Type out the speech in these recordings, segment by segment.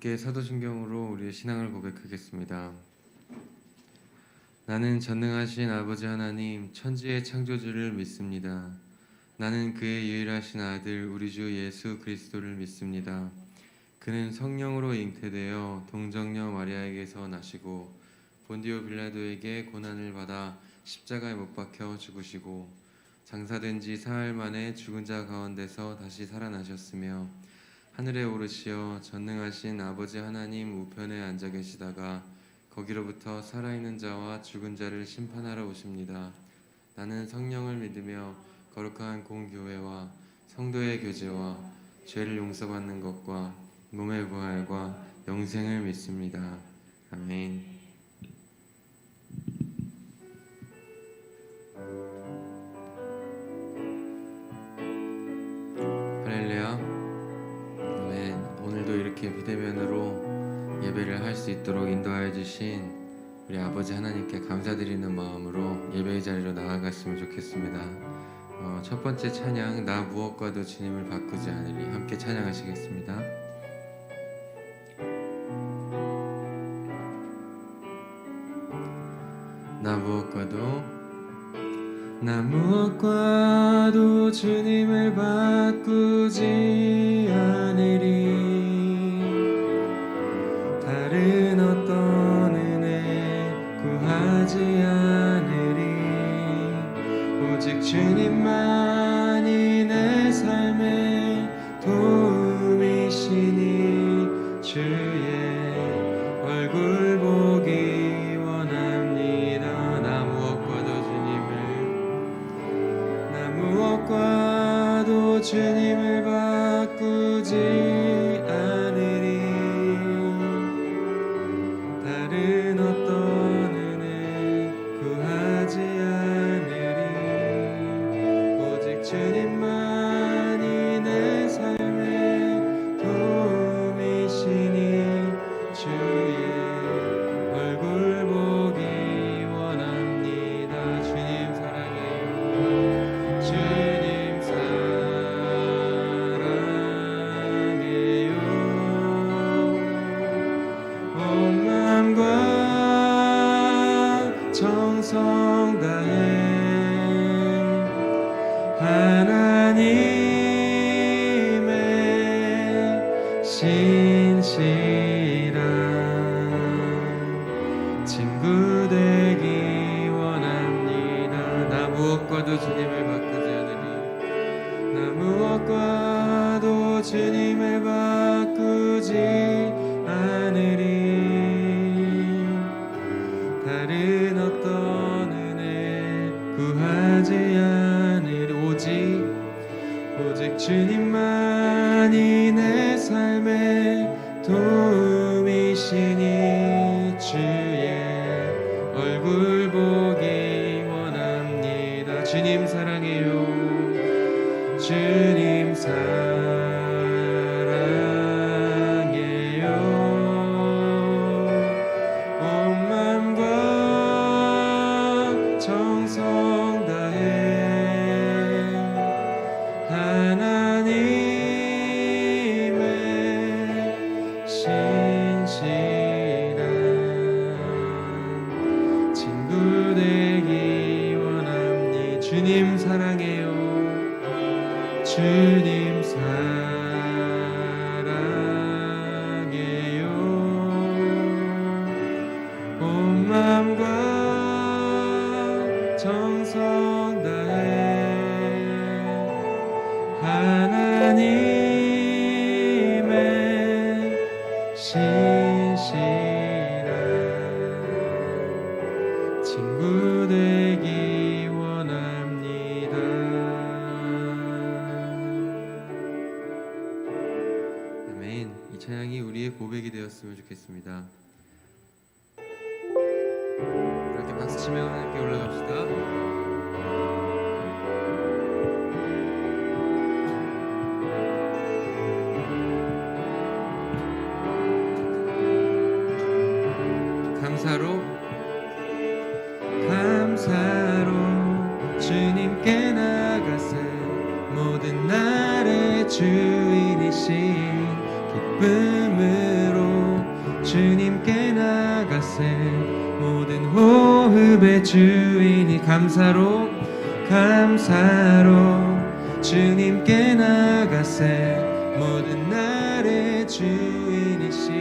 함께 사도신경으로 우리의 신앙을 고백하겠습니다. 나는 전능하신 아버지 하나님 천지의 창조주를 믿습니다. 나는 그의 유일하신 아들 우리 주 예수 그리스도를 믿습니다. 그는 성령으로 잉태되어 동정녀 마리아에게서 나시고 본디오 빌라도에게 고난을 받아 십자가에 못 박혀 죽으시고 장사된 지 사흘 만에 죽은 자 가운데서 다시 살아나셨으며 하늘에 오르시어 전능하신 아버지 하나님 우편에 앉아 계시다가 거기로부터 살아있는 자와 죽은 자를 심판하러 오십니다. 나는 성령을 믿으며 거룩한 공교회와 성도의 교제와 죄를 용서받는 것과 몸의 부활과 영생을 믿습니다. 아멘. 할렐루야. 아멘. 오늘도 이렇게 비대면으로 예배를 할 수 있도록 인도하여 주신 우리 아버지 하나님께 감사드리는 마음으로 예배의 자리로 나아갔으면 좋겠습니다. 첫 번째 찬양 나 무엇과도 주님을 바꾸지 않으리 함께 찬양하시겠습니다. 나 무엇과도 주님을 바꾸지 않으리 다른 어떤 은혜 구하지 않으리 오직 주님만이 내 삶의 도움이시니 주의 얼굴 보기 원합니다. 나 무엇과도 주님을 바꾸지 않으리 다른 어떤 은혜 구하지 않으리 오직 주님만이 내 삶의 도움이시니 주의 얼굴 보기 원합니다. 주님 사랑해요. 주님 사랑해요. 온 마음과 정성 다해 하나님의 신실한 친구 되기 원합니다. 나 무엇과도 주님을 바꾸지 않으리 나 무엇과도 주님을 바꾸지 않으리 다른 어떤 은혜 구하지 않으리 오직 주님만이 내 삶의 도움이시니 주의 얼굴 보기 원합니다. 주님 사랑해요. 주님 사랑해요. 온 마음과 정성 다해 하나님의 신실한 친구 되기 원합니다. 주님 사랑해요. 주님 사랑해요. 온 마음과 정성 다해 하나님의 신실한 친구 되기 원합니다. 아멘. 이 찬양이 우리의 고백이 되었으면 좋겠습니다. 이렇게 박수치며 함께 올라갑시다. 감사로 주님께 나가세 모든 날의 주인이신 기쁨으로 주님께 나가세 모든 호흡의 주인이 감사로 주님께 나가세 모든 날의 주인이신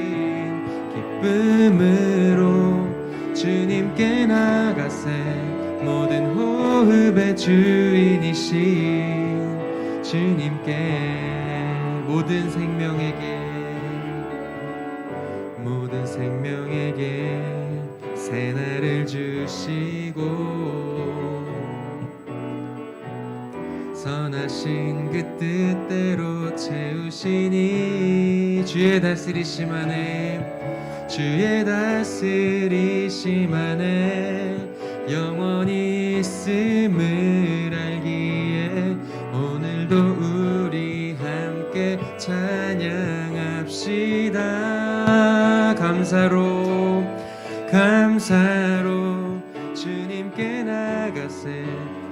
기쁨으로 주님께 나가세 모든 호흡의 주인이신 주님께 모든 생명에게 새날을 주시고 선하신 그 뜻대로 채우시니 주의 다스리심 안에 영원히 있음을 알기에 오늘도 우리 함께 찬양합시다. 감사로 주님께 나가세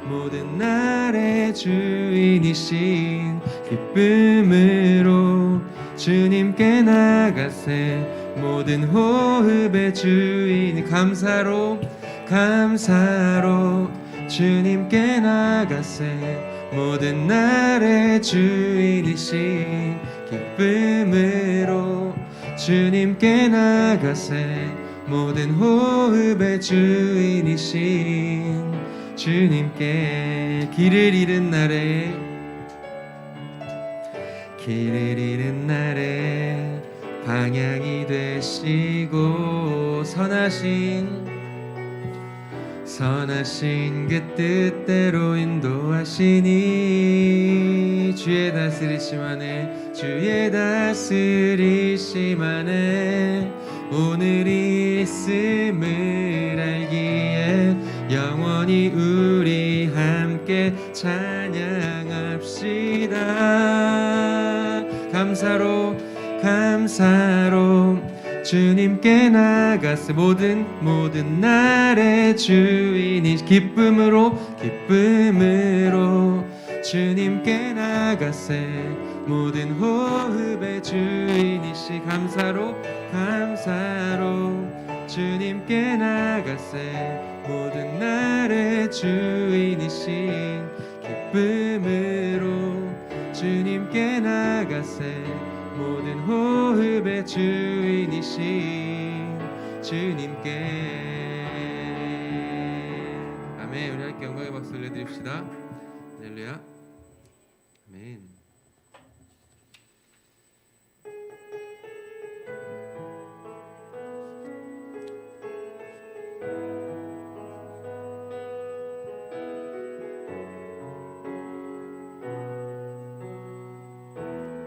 모든 날의 주인이신 기쁨으로 주님께 나가세 모든 호흡의 주인 감사로 주님께 나가세 모든 날의 주인이신 기쁨으로 주님께 나가세 모든 호흡의 주인이신 주님께 길을 잃은 날에 방향이 되시고 선하신 그 뜻대로 인도하시니 주의 다스리심 안에 오늘 있음을 알기에 영원히 우리 함께 찬양합시다. 감사로 주님께 나가세 모든 날의 주인이 기쁨으로 주님께 나가세 모든 호흡의 주인이시 감사로 주님께 나가세 모든 날의 주인이신 기쁨으로 주님께 나가세 모든 호흡의 주인이신 주님께 아멘. 우리 함께 영광의 박수 올려드립시다. 할렐루야. 아멘.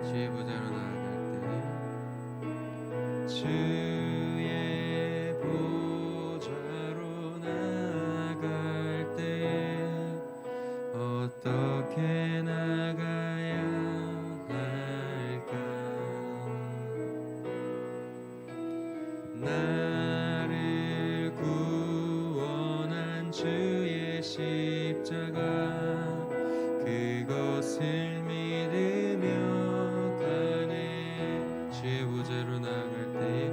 주의 보좌로 나아갈 때 주의 보좌로 나아갈 때 어떻게 나가야 할까 나를 구원한 주의 십자가 그것을 믿으며 주의 보좌로 나아갈 때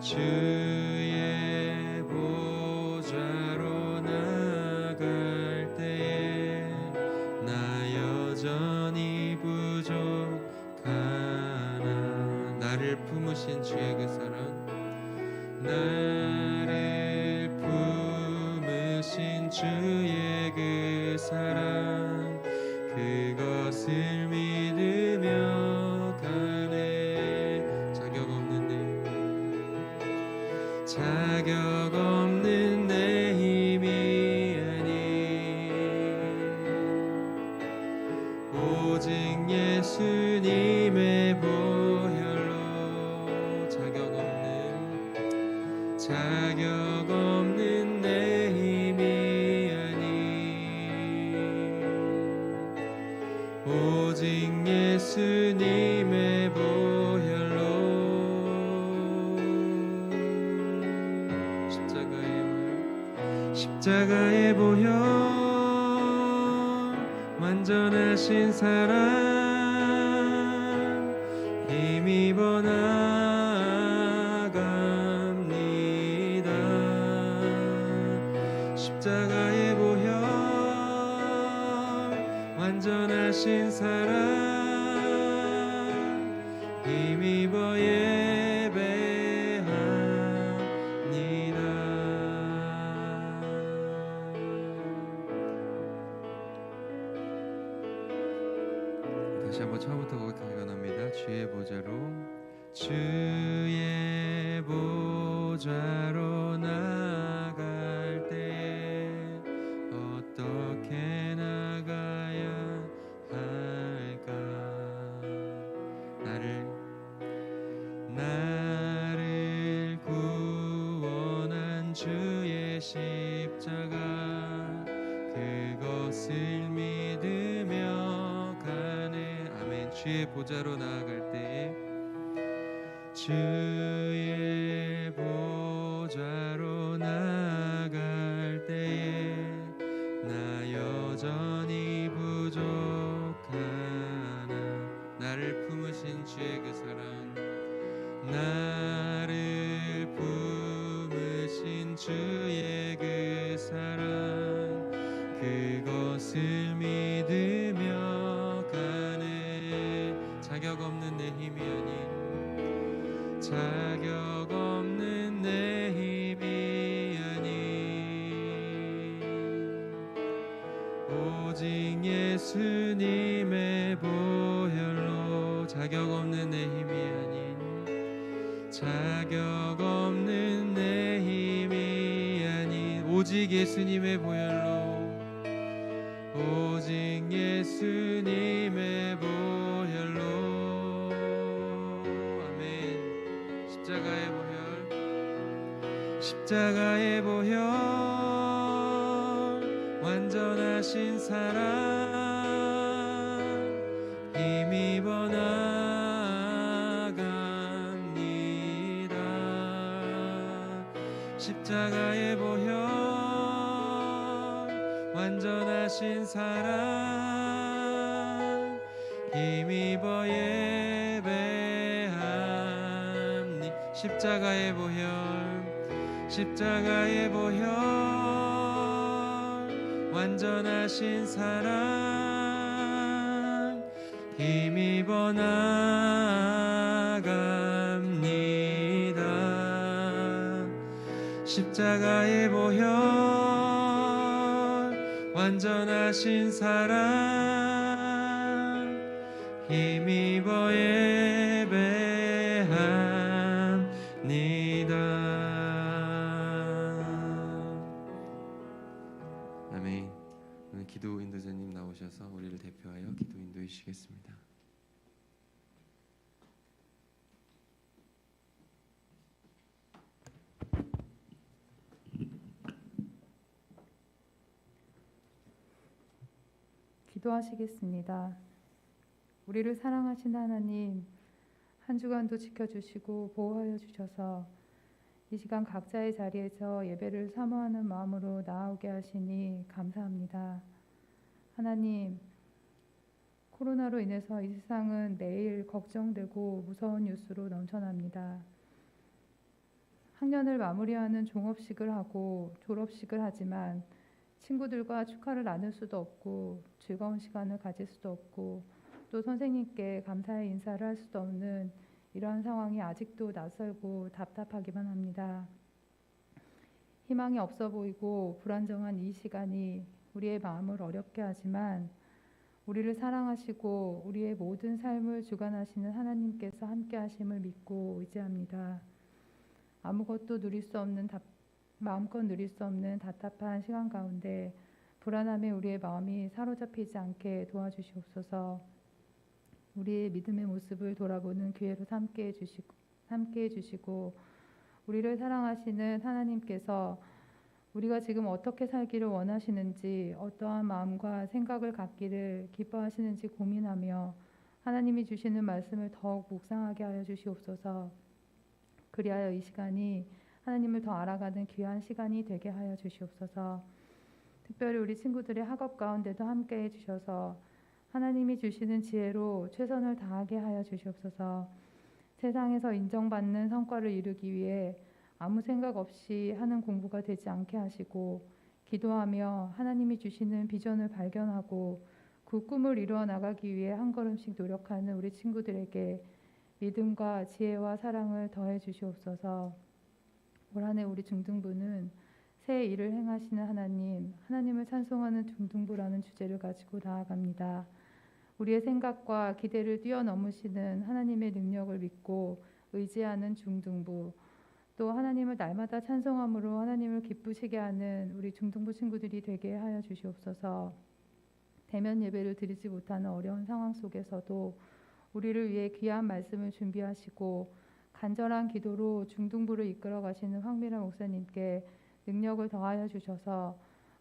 주의 보좌로 나아갈 때에 나 여전히 부족하나 나를 품으신 주의 그 사랑 나를 품으신 주의 그 사랑 그것을 믿으며 자격 없는 내 힘이 아니 오직 예수님의 보혈로 자격 없는 내 힘이 아니 오직 예수님의 보혈로 십자가의 보혈 완전하신 사랑 힘입어 나아가 십자가의 보혈 완전하신 사랑 힘입어 예배합니다. 다시 한번 처음부터 고백하기 원합니다. 주의 보좌로 나갈 때 어떻게 나가야 할까? 나를 구원한 주의 십자가 그것을 믿으며 가네. 아멘. 주의 보좌로 나아갈 때에 주의 보좌로 나아갈 때에 나 여전히 부족하나 나를 품으신 주의 그 사랑 나를 품으신 주의 그 사랑 그것을 믿으며 가네. 자격 없는 내 힘이 아닌 오직 예수님의 보혈로 자격 없는 내 힘이 아닌 오직 예수님의 보혈로 아멘. 십자가의 보혈 완전하신 사랑 힘입어 나갑니다. 십자가의 보혈 완전하신 사랑 힘입어 예배합니다. 십자가의 보혈 완전하신 사랑 힘입어 나갑니다. 십자가의 보혈 완전하신 사랑 힘입어 예배합니다. 아멘. 오늘 기도 인도자님 나오셔서 우리를 대표하여 기도 인도해 주시겠습니다. 기도하시겠습니다. 우리를 사랑하신 하나님, 한 주간도 지켜주시고 보호하여 주셔서 이 시간 각자의 자리에서 예배를 사모하는 마음으로 나아오게 하시니 감사합니다. 하나님, 코로나로 인해서 이 세상은 매일 걱정되고 무서운 뉴스로 넘쳐납니다. 학년을 마무리하는 종업식을 하고 졸업식을 하지만 친구들과 축하를 나눌 수도 없고 즐거운 시간을 가질 수도 없고 또 선생님께 감사의 인사를 할 수도 없는 이러한 상황이 아직도 낯설고 답답하기만 합니다. 희망이 없어 보이고 불안정한 이 시간이 우리의 마음을 어렵게 하지만 우리를 사랑하시고 우리의 모든 삶을 주관하시는 하나님께서 함께 하심을 믿고 의지합니다. 아무것도 마음껏 누릴 수 없는 답답한 시간 가운데 불안함에 우리의 마음이 사로잡히지 않게 도와주시옵소서. 우리의 믿음의 모습을 돌아보는 기회로 삼게 해주시고 우리를 사랑하시는 하나님께서 우리가 지금 어떻게 살기를 원하시는지 어떠한 마음과 생각을 갖기를 기뻐하시는지 고민하며 하나님이 주시는 말씀을 더욱 묵상하게 하여 주시옵소서. 그리하여 이 시간이 하나님을 더 알아가는 귀한 시간이 되게 하여 주시옵소서. 특별히 우리 친구들의 학업 가운데도 함께 해주셔서 하나님이 주시는 지혜로 최선을 다하게 하여 주시옵소서. 세상에서 인정받는 성과를 이루기 위해 아무 생각 없이 하는 공부가 되지 않게 하시고 기도하며 하나님이 주시는 비전을 발견하고 그 꿈을 이루어 나가기 위해 한 걸음씩 노력하는 우리 친구들에게 믿음과 지혜와 사랑을 더해 주시옵소서. 올 한 해 우리 중등부는 새 일을 행하시는 하나님, 하나님을 찬송하는 중등부라는 주제를 가지고 나아갑니다. 우리의 생각과 기대를 뛰어넘으시는 하나님의 능력을 믿고 의지하는 중등부, 또 하나님을 날마다 찬송함으로 하나님을 기쁘시게 하는 우리 중등부 친구들이 되게 하여 주시옵소서. 대면 예배를 드리지 못하는 어려운 상황 속에서도 우리를 위해 귀한 말씀을 준비하시고 간절한 기도로 중등부를 이끌어 가시는 황미라 목사님께 능력을 더하여 주셔서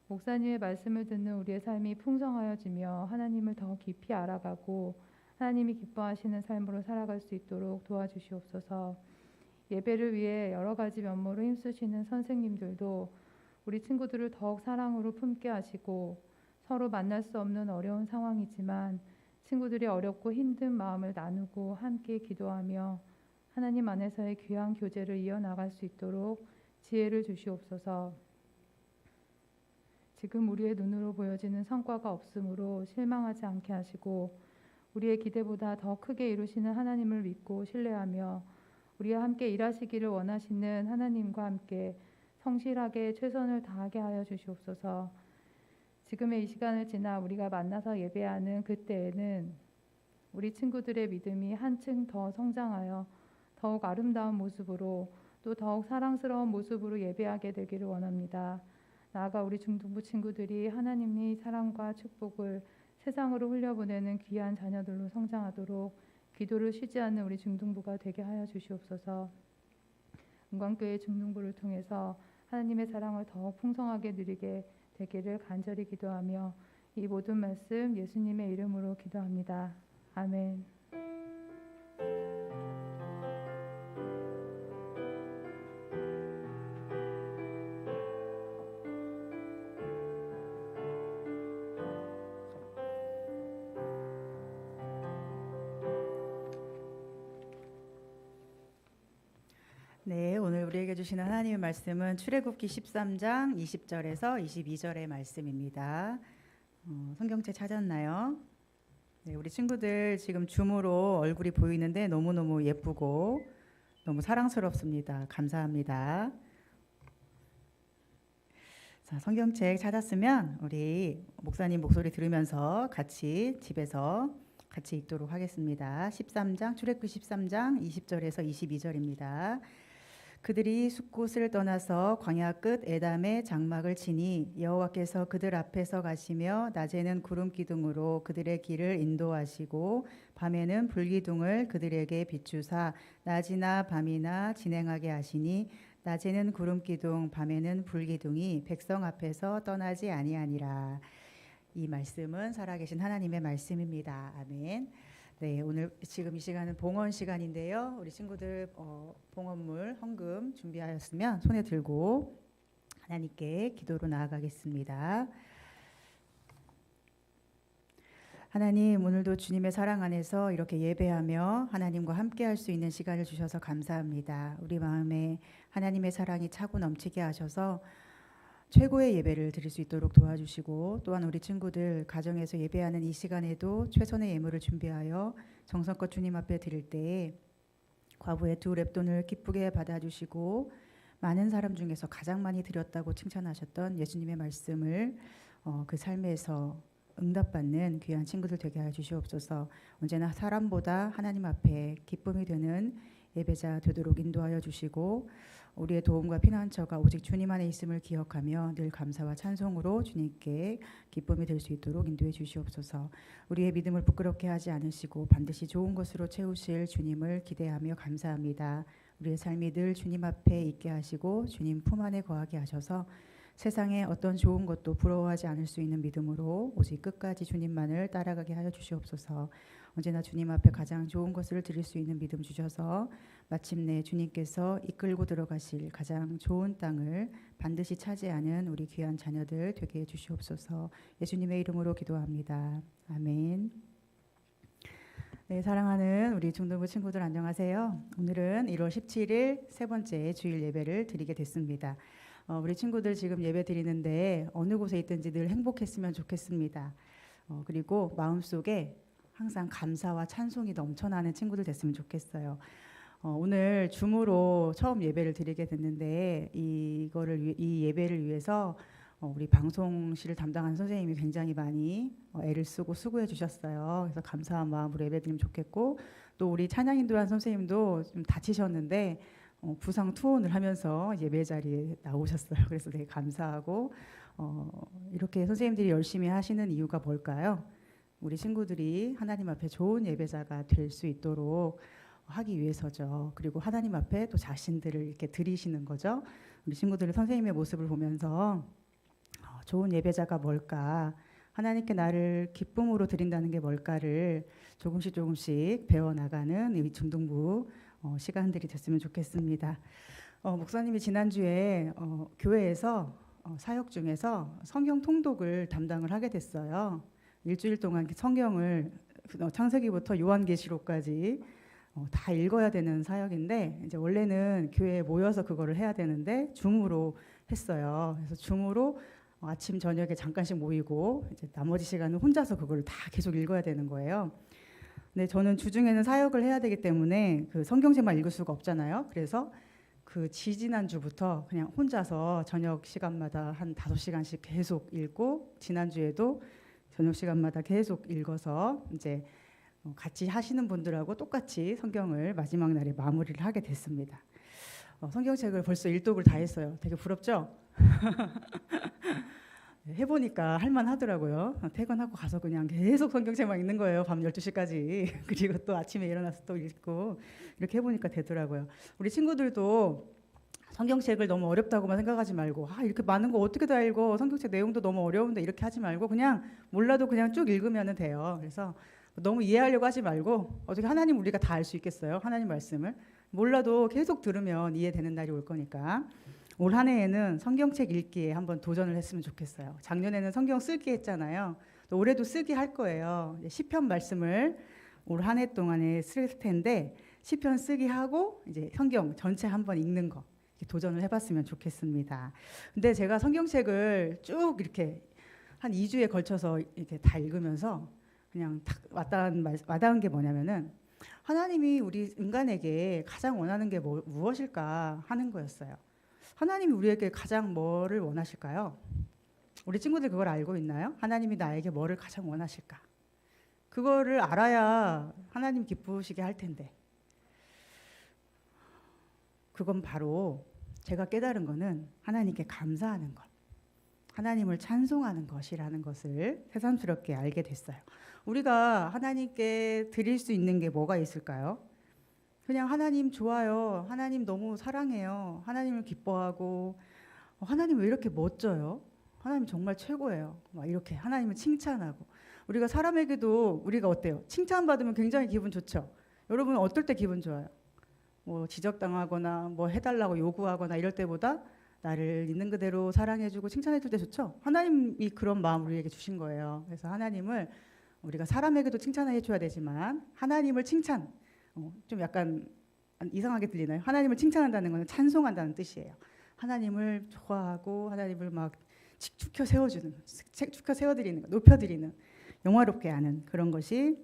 목사님의 말씀을 듣는 우리의 삶이 풍성하여지며 하나님을 더 깊이 알아가고 하나님이 기뻐하시는 삶으로 살아갈 수 있도록 도와주시옵소서. 예배를 위해 여러 가지 면모로 힘쓰시는 선생님들도 우리 친구들을 더욱 사랑으로 품게 하시고 서로 만날 수 없는 어려운 상황이지만 친구들이 어렵고 힘든 마음을 나누고 함께 기도하며 하나님 안에서의 귀한 교제를 이어나갈 수 있도록 지혜를 주시옵소서. 지금 우리의 눈으로 보여지는 성과가 없으므로 실망하지 않게 하시고 우리의 기대보다 더 크게 이루시는 하나님을 믿고 신뢰하며 우리와 함께 일하시기를 원하시는 하나님과 함께 성실하게 최선을 다하게 하여 주시옵소서. 지금의 이 시간을 지나 우리가 만나서 예배하는 그때에는 우리 친구들의 믿음이 한층 더 성장하여 더욱 아름다운 모습으로 또 더욱 사랑스러운 모습으로 예배하게 되기를 원합니다. 나아가 우리 중등부 친구들이 하나님의 사랑과 축복을 세상으로 흘려보내는 귀한 자녀들로 성장하도록 기도를 쉬지 않는 우리 중등부가 되게 하여 주시옵소서. 은광교회 중등부를 통해서 하나님의 사랑을 더욱 풍성하게 누리게 되기를 간절히 기도하며 이 모든 말씀 예수님의 이름으로 기도합니다. 아멘. 네, 오늘 우리에게 주시는 하나님의 말씀은 출애굽기 13장 20절에서 22절의 말씀입니다. 성경책 찾았나요? 네, 우리 친구들 지금 줌으로 얼굴이 보이는데 너무너무 예쁘고 너무 사랑스럽습니다. 감사합니다. 자, 성경책 찾았으면 우리 목사님 목소리 들으면서 같이 집에서 같이 읽도록 하겠습니다. 13장 출애굽기 13장 20절에서 22절입니다. 그들이 숲곳을 떠나서 광야 끝 에담에 장막을 치니 여호와께서 그들 앞에서 가시며 낮에는 구름 기둥으로 그들의 길을 인도하시고 밤에는 불기둥을 그들에게 비추사 낮이나 밤이나 진행하게 하시니 낮에는 구름 기둥 밤에는 불기둥이 백성 앞에서 떠나지 아니하니라. 이 말씀은 살아계신 하나님의 말씀입니다. 아멘. 네, 오늘 지금 이 시간은 봉헌 시간인데요. 우리 친구들 봉헌물 헌금 준비하였으면 손에 들고 하나님께 기도로 나아가겠습니다. 하나님, 오늘도 주님의 사랑 안에서 이렇게 예배하며 하나님과 함께 할 수 있는 시간을 주셔서 감사합니다. 우리 마음에 하나님의 사랑이 차고 넘치게 하셔서 최고의 예배를 드릴 수 있도록 도와주시고 또한 우리 친구들 가정에서 예배하는 이 시간에도 최선의 예물을 준비하여 정성껏 주님 앞에 드릴 때에 과부의 2랩돈을 기쁘게 받아주시고 많은 사람 중에서 가장 많이 드렸다고 칭찬하셨던 예수님의 말씀을 그 삶에서 응답받는 귀한 친구들 되게 하여 주시옵소서. 언제나 사람보다 하나님 앞에 기쁨이 되는 예배자 되도록 인도하여 주시고 우리의 도움과 피난처가 오직 주님 안에 있음을 기억하며 늘 감사와 찬송으로 주님께 기쁨이 될 수 있도록 인도해 주시옵소서. 우리의 믿음을 부끄럽게 하지 않으시고 반드시 좋은 것으로 채우실 주님을 기대하며 감사합니다. 우리의 삶이 늘 주님 앞에 있게 하시고 주님 품 안에 거하게 하셔서 세상에 어떤 좋은 것도 부러워하지 않을 수 있는 믿음으로 오직 끝까지 주님만을 따라가게 하여 주시옵소서. 언제나 주님 앞에 가장 좋은 것을 드릴 수 있는 믿음 주셔서 마침내 주님께서 이끌고 들어가실 가장 좋은 땅을 반드시 차지하는 우리 귀한 자녀들 되게 해 주시옵소서. 예수님의 이름으로 기도합니다. 아멘. 네, 사랑하는 우리 중등부 친구들 안녕하세요. 오늘은 1월 17일 세 번째 주일 예배를 드리게 됐습니다. 우리 친구들 지금 예배 드리는데 어느 곳에 있든지 늘 행복했으면 좋겠습니다. 그리고 마음속에 항상 감사와 찬송이 넘쳐나는 친구들 됐으면 좋겠어요. 오늘 줌으로 처음 예배를 드리게 됐는데 이 예배를 위해서 우리 방송실을 담당하는 선생님이 굉장히 많이 애를 쓰고 수고해 주셨어요. 그래서 감사한 마음으로 예배 드리면 좋겠고, 또 우리 찬양 인도한 선생님도 좀 다치셨는데 부상 투혼을 하면서 예배 자리에 나오셨어요. 그래서 되게 감사하고, 이렇게 선생님들이 열심히 하시는 이유가 뭘까요? 우리 친구들이 하나님 앞에 좋은 예배자가 될 수 있도록 하기 위해서죠. 그리고 하나님 앞에 또 자신들을 이렇게 드리시는 거죠. 우리 친구들이 선생님의 모습을 보면서 좋은 예배자가 뭘까, 하나님께 나를 기쁨으로 드린다는 게 뭘까를 조금씩 배워나가는 이 중등부 시간들이 됐으면 좋겠습니다. 목사님이 지난주에 교회에서 사역 중에서 성경 통독을 담당을 하게 됐어요. 일주일 동안 성경을 창세기부터 요한계시록까지 다 읽어야 되는 사역인데, 이제 원래는 교회에 모여서 그거를 해야 되는데 줌으로 했어요. 그래서 줌으로 아침 저녁에 잠깐씩 모이고 이제 나머지 시간은 혼자서 그걸 다 계속 읽어야 되는 거예요. 근데 저는 주중에는 사역을 해야 되기 때문에 그 성경책만 읽을 수가 없잖아요. 그래서 그 지지난주부터 그냥 혼자서 저녁 시간마다 한 5시간씩 계속 읽고, 지난주에도 저녁 시간마다 계속 읽어서 이제 같이 하시는 분들하고 똑같이 성경을 마지막 날에 마무리를 하게 됐습니다. 성경책을 벌써 일독을 다 했어요. 되게 부럽죠? 해보니까 할만하더라고요. 퇴근하고 가서 그냥 계속 성경책만 읽는 거예요. 밤 12시까지. 그리고 또 아침에 일어나서 또 읽고, 이렇게 해보니까 되더라고요. 우리 친구들도 성경책을 너무 어렵다고만 생각하지 말고, 이렇게 많은 거 어떻게 다 읽어, 성경책 내용도 너무 어려운데, 이렇게 하지 말고 그냥 몰라도 그냥 쭉 읽으면 돼요. 그래서 너무 이해하려고 하지 말고, 어떻게 하나님 우리가 다 알 수 있겠어요? 하나님 말씀을 몰라도 계속 들으면 이해되는 날이 올 거니까 올 한 해에는 성경책 읽기에 한번 도전을 했으면 좋겠어요. 작년에는 성경 쓰기 했잖아요. 또 올해도 쓰기 할 거예요. 시편 말씀을 올 한 해 동안에 쓸 텐데, 시편 쓰기 하고 이제 성경 전체 한번 읽는 거 도전을 해봤으면 좋겠습니다. 근데 제가 성경책을 쭉 이렇게 한 2주에 걸쳐서 이렇게 다 읽으면서 그냥 탁 와닿은 게 뭐냐면은, 하나님이 우리 인간에게 가장 원하는 게 무엇일까 하는 거였어요. 하나님이 우리에게 가장 뭐를 원하실까요? 우리 친구들 그걸 알고 있나요? 하나님이 나에게 뭐를 가장 원하실까? 그거를 알아야 하나님 기쁘시게 할 텐데. 그건 바로 제가 깨달은 거는 하나님께 감사하는 것, 하나님을 찬송하는 것이라는 것을 새삼스럽게 알게 됐어요. 우리가 하나님께 드릴 수 있는 게 뭐가 있을까요? 그냥 하나님 좋아요, 하나님 너무 사랑해요, 하나님을 기뻐하고, 하나님 왜 이렇게 멋져요, 하나님 정말 최고예요, 막 이렇게 하나님을 칭찬하고. 우리가 사람에게도 우리가 어때요? 칭찬받으면 굉장히 기분 좋죠. 여러분 어떨 때 기분 좋아요? 뭐 지적당하거나 뭐 해달라고 요구하거나 이럴 때보다 나를 있는 그대로 사랑해주고 칭찬해줄 때 좋죠. 하나님이 그런 마음을 우리에게 주신 거예요. 그래서 하나님을 우리가 사람에게도 칭찬해줘야 되지만, 하나님을 칭찬, 좀 약간 이상하게 들리나요? 하나님을 칭찬한다는 것은 찬송한다는 뜻이에요. 하나님을 좋아하고 하나님을 막 축켜 세워드리는 거, 높여드리는, 영화롭게 하는 그런 것이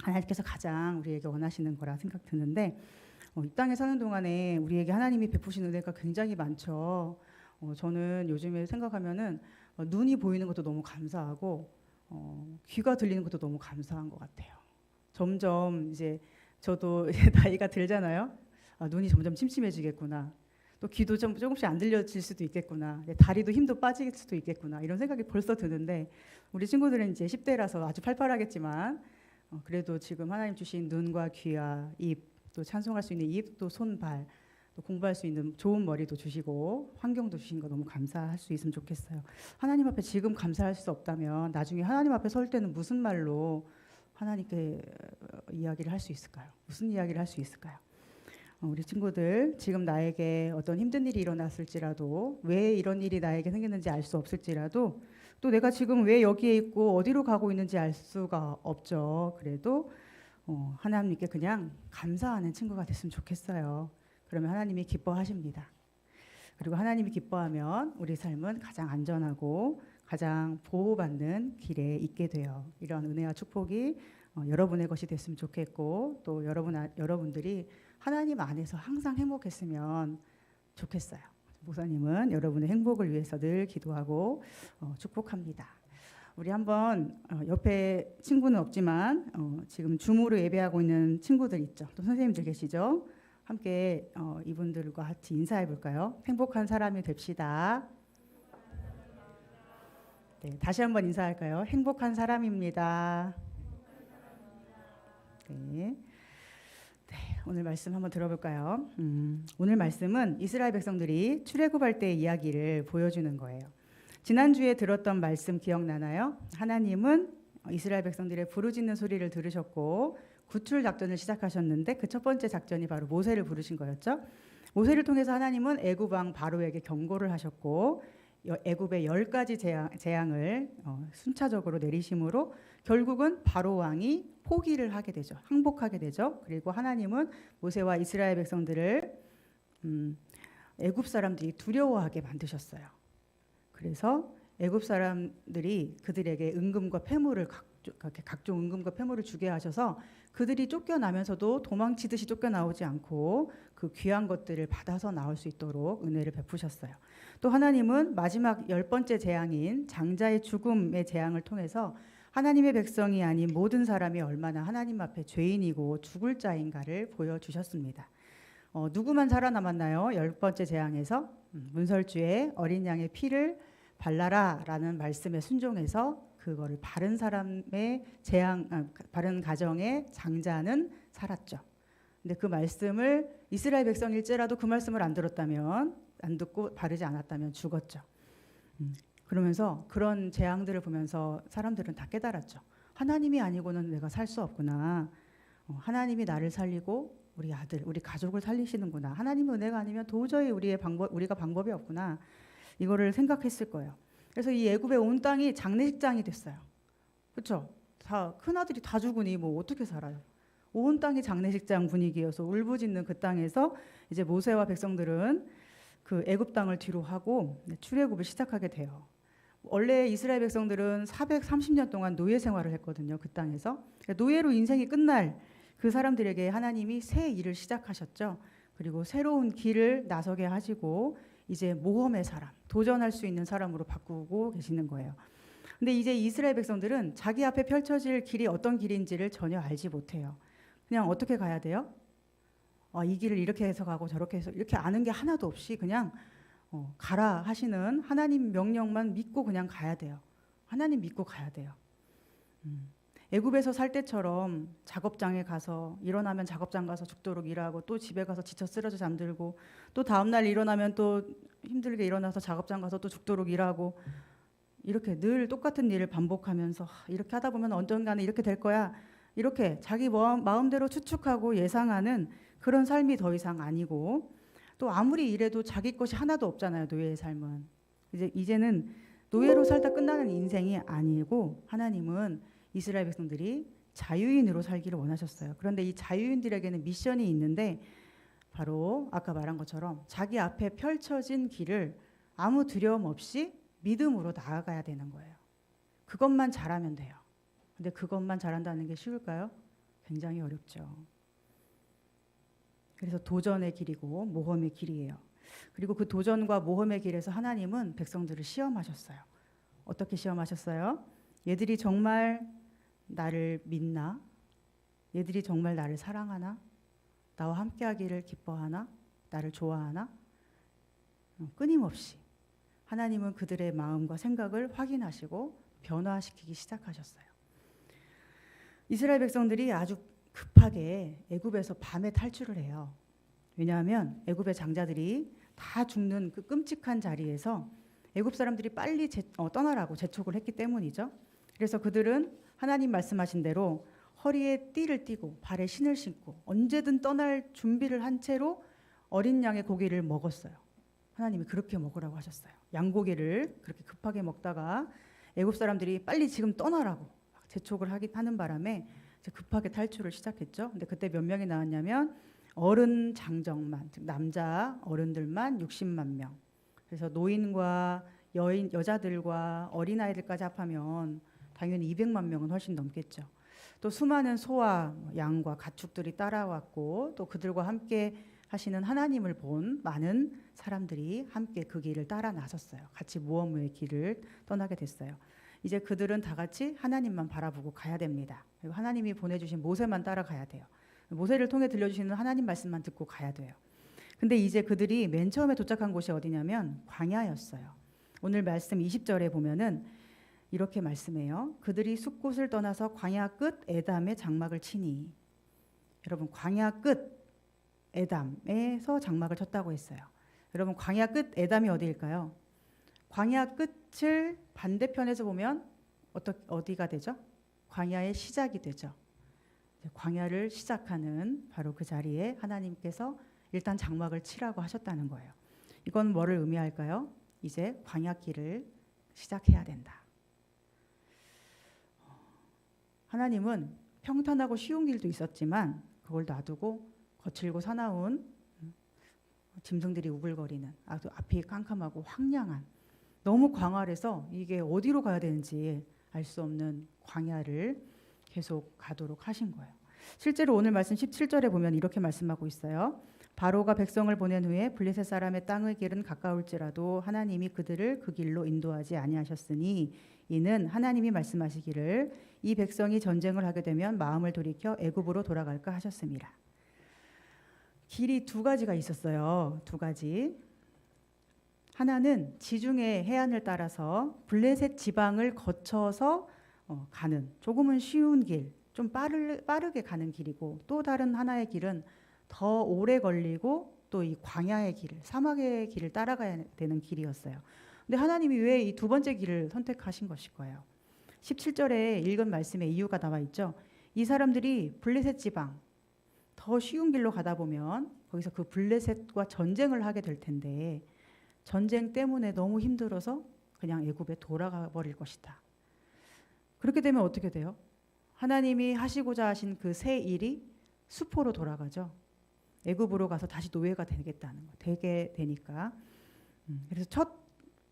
하나님께서 가장 우리에게 원하시는 거라 생각 드는데, 이 땅에 사는 동안에 우리에게 하나님이 베푸시는 은혜가 굉장히 많죠. 저는 요즘에 생각하면은 눈이 보이는 것도 너무 감사하고, 귀가 들리는 것도 너무 감사한 것 같아요. 점점 이제 저도 나이가 들잖아요. 눈이 점점 침침해지겠구나. 또 귀도 좀 조금씩 안 들려질 수도 있겠구나. 다리도 힘도 빠질 수도 있겠구나. 이런 생각이 벌써 드는데, 우리 친구들은 이제 10대라서 아주 팔팔하겠지만, 그래도 지금 하나님 주신 눈과 귀와 입, 또 찬송할 수 있는 입, 또 손, 발, 또 공부할 수 있는 좋은 머리도 주시고 환경도 주신 거 너무 감사할 수 있으면 좋겠어요. 하나님 앞에 지금 감사할 수 없다면 나중에 하나님 앞에 설 때는 무슨 말로 하나님께 이야기를 할 수 있을까요? 무슨 이야기를 할 수 있을까요? 우리 친구들, 지금 나에게 어떤 힘든 일이 일어났을지라도, 왜 이런 일이 나에게 생겼는지 알 수 없을지라도, 또 내가 지금 왜 여기에 있고 어디로 가고 있는지 알 수가 없죠. 그래도 하나님께 그냥 감사하는 친구가 됐으면 좋겠어요. 그러면 하나님이 기뻐하십니다. 그리고 하나님이 기뻐하면 우리 삶은 가장 안전하고 가장 보호받는 길에 있게 돼요. 이런 은혜와 축복이 여러분의 것이 됐으면 좋겠고 또 여러분들이 하나님 안에서 항상 행복했으면 좋겠어요. 목사님은 여러분의 행복을 위해서 늘 기도하고 축복합니다. 우리 한번 옆에 친구는 없지만 지금 줌으로 예배하고 있는 친구들 있죠. 또 선생님들 계시죠. 함께 이분들과 같이 인사해 볼까요? 행복한 사람이 됩시다. 네, 다시 한번 인사할까요? 행복한 사람입니다. 네. 네, 오늘 말씀 한번 들어볼까요? 오늘 말씀은 이스라엘 백성들이 출애굽할 때의 이야기를 보여주는 거예요. 지난주에 들었던 말씀 기억나나요? 하나님은 이스라엘 백성들의 부르짖는 소리를 들으셨고 구출 작전을 시작하셨는데 그 첫 번째 작전이 바로 모세를 부르신 거였죠. 모세를 통해서 하나님은 애굽 왕 바로에게 경고를 하셨고 애굽의 10가지 재앙을 순차적으로 내리심으로 결국은 바로 왕이 포기를 하게 되죠. 항복하게 되죠. 그리고 하나님은 모세와 이스라엘 백성들을 애굽 사람들이 두려워하게 만드셨어요. 그래서 애굽 사람들이 그들에게 은금과 폐물을 각종 은금과 폐물을 주게 하셔서 그들이 쫓겨나면서도 도망치듯이 쫓겨나오지 않고 그 귀한 것들을 받아서 나올 수 있도록 은혜를 베푸셨어요. 또 하나님은 마지막 10번째 재앙인 장자의 죽음의 재앙을 통해서 하나님의 백성이 아닌 모든 사람이 얼마나 하나님 앞에 죄인이고 죽을 자인가를 보여주셨습니다. 누구만 살아남았나요? 10번째 재앙에서 문설주에 어린 양의 피를 발라라 라는 말씀에 순종해서 그거를 바른 사람의 바른 가정의 장자는 살았죠. 근데 그 말씀을 이스라엘 백성일지라도 그 말씀을 안 들었다면 안 듣고 바르지 않았다면 죽었죠. 그러면서 그런 재앙들을 보면서 사람들은 다 깨달았죠. 하나님이 아니고는 내가 살 수 없구나. 하나님이 나를 살리고 우리 아들, 우리 가족을 살리시는구나. 하나님의 은혜가 아니면 도저히 우리가 방법이 없구나. 이거를 생각했을 거예요. 그래서 이 애굽의 온 땅이 장례식장이 됐어요. 그렇죠? 다 큰아들이 다 죽으니 뭐 어떻게 살아요? 온 땅이 장례식장 분위기여서 울부짖는 그 땅에서 이제 모세와 백성들은 그 애굽 땅을 뒤로 하고 출애굽을 시작하게 돼요. 원래 이스라엘 백성들은 430년 동안 노예 생활을 했거든요. 그 땅에서. 노예로 인생이 끝날 그 사람들에게 하나님이 새 일을 시작하셨죠. 그리고 새로운 길을 나서게 하시고 이제 모험의 사람, 도전할 수 있는 사람으로 바꾸고 계시는 거예요. 근데 이제 이스라엘 백성들은 자기 앞에 펼쳐질 길이 어떤 길인지를 전혀 알지 못해요. 그냥 어떻게 가야 돼요? 이 길을 이렇게 해서 가고 저렇게 해서 이렇게 아는 게 하나도 없이 그냥 가라 하시는 하나님 명령만 믿고 그냥 가야 돼요. 하나님 믿고 가야 돼요. 애굽에서 살 때처럼 작업장에 가서 일어나면 작업장 가서 죽도록 일하고 또 집에 가서 지쳐 쓰러져 잠들고 또 다음날 일어나면 또 힘들게 일어나서 작업장 가서 또 죽도록 일하고 이렇게 늘 똑같은 일을 반복하면서 이렇게 하다 보면 언젠가는 이렇게 될 거야. 이렇게 자기 마음대로 추측하고 예상하는 그런 삶이 더 이상 아니고 또 아무리 일해도 자기 것이 하나도 없잖아요. 노예의 삶은. 이제는 노예로 살다 끝나는 인생이 아니고 하나님은 이스라엘 백성들이 자유인으로 살기를 원하셨어요. 그런데 이 자유인들에게는 미션이 있는데 바로 아까 말한 것처럼 자기 앞에 펼쳐진 길을 아무 두려움 없이 믿음으로 나아가야 되는 거예요. 그것만 잘하면 돼요. 근데 그것만 잘한다는 게 쉬울까요? 굉장히 어렵죠. 그래서 도전의 길이고 모험의 길이에요. 그리고 그 도전과 모험의 길에서 하나님은 백성들을 시험하셨어요. 어떻게 시험하셨어요? 얘들이 정말 나를 믿나? 얘들이 정말 나를 사랑하나? 나와 함께하기를 기뻐하나? 나를 좋아하나? 끊임없이 하나님은 그들의 마음과 생각을 확인하시고 변화시키기 시작하셨어요. 이스라엘 백성들이 아주 급하게 애굽에서 밤에 탈출을 해요. 왜냐하면 애굽의 장자들이 다 죽는 그 끔찍한 자리에서 애굽 사람들이 빨리 떠나라고 재촉을 했기 때문이죠. 그래서 그들은 하나님 말씀하신 대로 허리에 띠를 띠고 발에 신을 신고 언제든 떠날 준비를 한 채로 어린 양의 고기를 먹었어요. 하나님이 그렇게 먹으라고 하셨어요. 양고기를 그렇게 급하게 먹다가 애굽 사람들이 빨리 지금 떠나라고 재촉을 하는 바람에 급하게 탈출을 시작했죠. 근데 그때 몇 명이 나왔냐면 어른 장정만, 즉 남자 어른들만 60만 명, 그래서 노인과 여자들과 어린아이들까지 합하면 당연히 200만 명은 훨씬 넘겠죠. 또 수많은 소와 양과 가축들이 따라왔고 또 그들과 함께 하시는 하나님을 본 많은 사람들이 함께 그 길을 따라 나섰어요. 같이 모험의 길을 떠나게 됐어요. 이제 그들은 다 같이 하나님만 바라보고 가야 됩니다. 그리고 하나님이 보내주신 모세만 따라가야 돼요. 모세를 통해 들려주시는 하나님 말씀만 듣고 가야 돼요. 근데 이제 그들이 맨 처음에 도착한 곳이 어디냐면 광야였어요. 오늘 말씀 20절에 보면은 이렇게 말씀해요. 그들이 숲곳을 떠나서 광야 끝 에담에 장막을 치니. 여러분 광야 끝 에담에서 장막을 쳤다고 했어요. 여러분 광야 끝 에담이 어디일까요? 광야 끝을 반대편에서 보면 어디가 되죠? 광야의 시작이 되죠. 광야를 시작하는 바로 그 자리에 하나님께서 일단 장막을 치라고 하셨다는 거예요. 이건 뭐를 의미할까요? 이제 광야길을 시작해야 된다. 하나님은 평탄하고 쉬운 길도 있었지만 그걸 놔두고 거칠고 사나운 짐승들이 우글거리는 아주 앞이 깜깜하고 황량한 너무 광활해서 이게 어디로 가야 되는지 알 수 없는 광야를 계속 가도록 하신 거예요. 실제로 오늘 말씀 17절에 보면 이렇게 말씀하고 있어요. 바로가 백성을 보낸 후에 블레셋 사람의 땅의 길은 가까울지라도 하나님이 그들을 그 길로 인도하지 아니하셨으니 이는 하나님이 말씀하시기를 이 백성이 전쟁을 하게 되면 마음을 돌이켜 애굽으로 돌아갈까 하셨습니다. 길이 두 가지가 있었어요. 두 가지. 하나는 지중해 해안을 따라서 블레셋 지방을 거쳐서 가는 조금은 쉬운 길, 좀 빠르게 가는 길이고 또 다른 하나의 길은 더 오래 걸리고 또 이 광야의 길, 사막의 길을 따라가야 되는 길이었어요. 근데 하나님이 왜 이 두 번째 길을 선택하신 것일까요? 17절에 읽은 말씀에 이유가 나와 있죠. 이 사람들이 블레셋 지방 더 쉬운 길로 가다 보면 거기서 그 블레셋과 전쟁을 하게 될 텐데 전쟁 때문에 너무 힘들어서 그냥 애굽에 돌아가 버릴 것이다. 그렇게 되면 어떻게 돼요? 하나님이 하시고자 하신 그 새 일이 수포로 돌아가죠. 애굽으로 가서 다시 노예가 되겠다는 거. 되게 되니까. 그래서 첫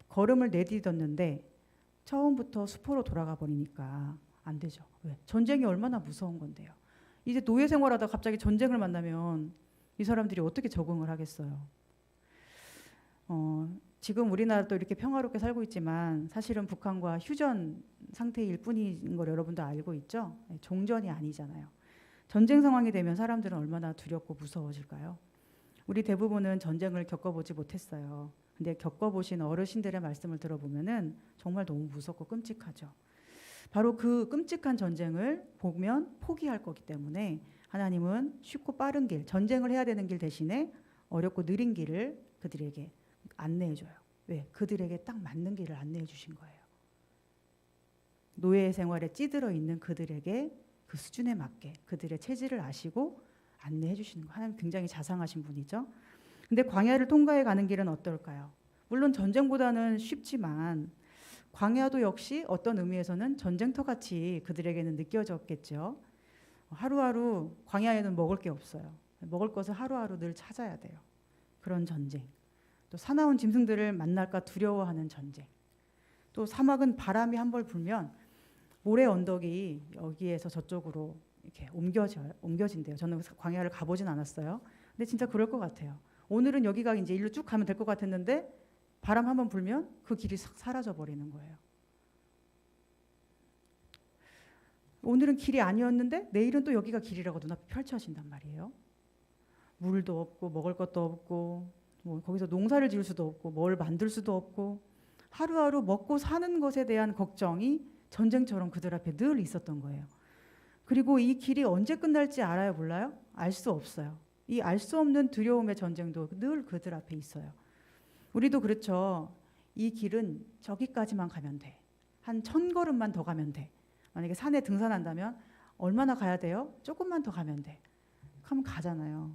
걸음을 내딛었는데 처음부터 수포로 돌아가 버리니까 안 되죠. 왜? 전쟁이 얼마나 무서운 건데요. 이제 노예 생활하다 갑자기 전쟁을 만나면 이 사람들이 어떻게 적응을 하겠어요? 지금 우리나라도 이렇게 평화롭게 살고 있지만 사실은 북한과 휴전 상태일 뿐인 걸 여러분도 알고 있죠? 종전이 아니잖아요. 전쟁 상황이 되면 사람들은 얼마나 두렵고 무서워질까요? 우리 대부분은 전쟁을 겪어보지 못했어요. 근데 겪어보신 어르신들의 말씀을 들어보면은 정말 너무 무섭고 끔찍하죠. 바로 그 끔찍한 전쟁을 보면 포기할 거기 때문에 하나님은 쉽고 빠른 길, 전쟁을 해야 되는 길 대신에 어렵고 느린 길을 그들에게 안내해줘요. 왜? 그들에게 딱 맞는 길을 안내해 주신 거예요. 노예 생활에 찌들어 있는 그들에게 그 수준에 맞게 그들의 체질을 아시고 안내해 주시는 거. 하나님 굉장히 자상하신 분이죠. 근데 광야를 통과해 가는 길은 어떨까요? 물론 전쟁보다는 쉽지만 광야도 역시 어떤 의미에서는 전쟁터 같이 그들에게는 느껴졌겠죠. 하루하루 광야에는 먹을 게 없어요. 먹을 것을 하루하루 늘 찾아야 돼요. 그런 전쟁. 또 사나운 짐승들을 만날까 두려워하는 전쟁. 또 사막은 바람이 한 번 불면 모래 언덕이 여기에서 저쪽으로 이렇게 옮겨진대요. 저는 광야를 가보진 않았어요. 근데 진짜 그럴 것 같아요. 오늘은 여기가 이제 일로 쭉 가면 될 것 같았는데 바람 한 번 불면 그 길이 싹 사라져 버리는 거예요. 오늘은 길이 아니었는데 내일은 또 여기가 길이라고 눈앞에 펼쳐진단 말이에요. 물도 없고 먹을 것도 없고 뭐 거기서 농사를 지을 수도 없고 뭘 만들 수도 없고 하루하루 먹고 사는 것에 대한 걱정이 전쟁처럼 그들 앞에 늘 있었던 거예요. 그리고 이 길이 언제 끝날지 알아요, 몰라요? 알 수 없어요. 이 알 수 없는 두려움의 전쟁도 늘 그들 앞에 있어요. 우리도 그렇죠. 이 길은 저기까지만 가면 돼. 한 1000걸음만 더 가면 돼. 만약에 산에 등산한다면 얼마나 가야 돼요? 조금만 더 가면 돼. 하면 가잖아요.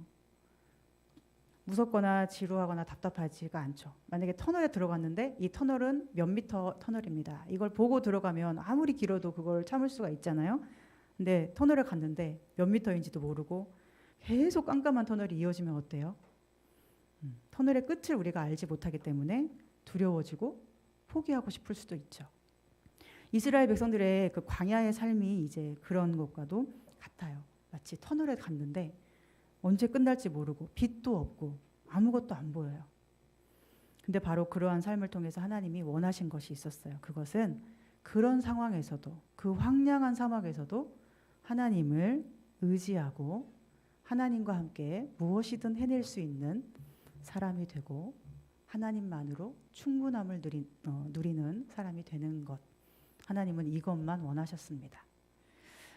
무섭거나 지루하거나 답답하지가 않죠. 만약에 터널에 들어갔는데 이 터널은 몇 미터 터널입니다. 이걸 보고 들어가면 아무리 길어도 그걸 참을 수가 있잖아요. 근데 터널에 갔는데 몇 미터인지도 모르고 계속 깜깜한 터널이 이어지면 어때요? 터널의 끝을 우리가 알지 못하기 때문에 두려워지고 포기하고 싶을 수도 있죠. 이스라엘 백성들의 그 광야의 삶이 이제 그런 것과도 같아요. 마치 터널에 갔는데 언제 끝날지 모르고 빛도 없고 아무것도 안 보여요. 근데 바로 그러한 삶을 통해서 하나님이 원하신 것이 있었어요. 그것은 그런 상황에서도, 그 황량한 사막에서도 하나님을 의지하고 하나님과 함께 무엇이든 해낼 수 있는 사람이 되고 하나님만으로 충분함을 누리는 사람이 되는 것. 하나님은 이것만 원하셨습니다.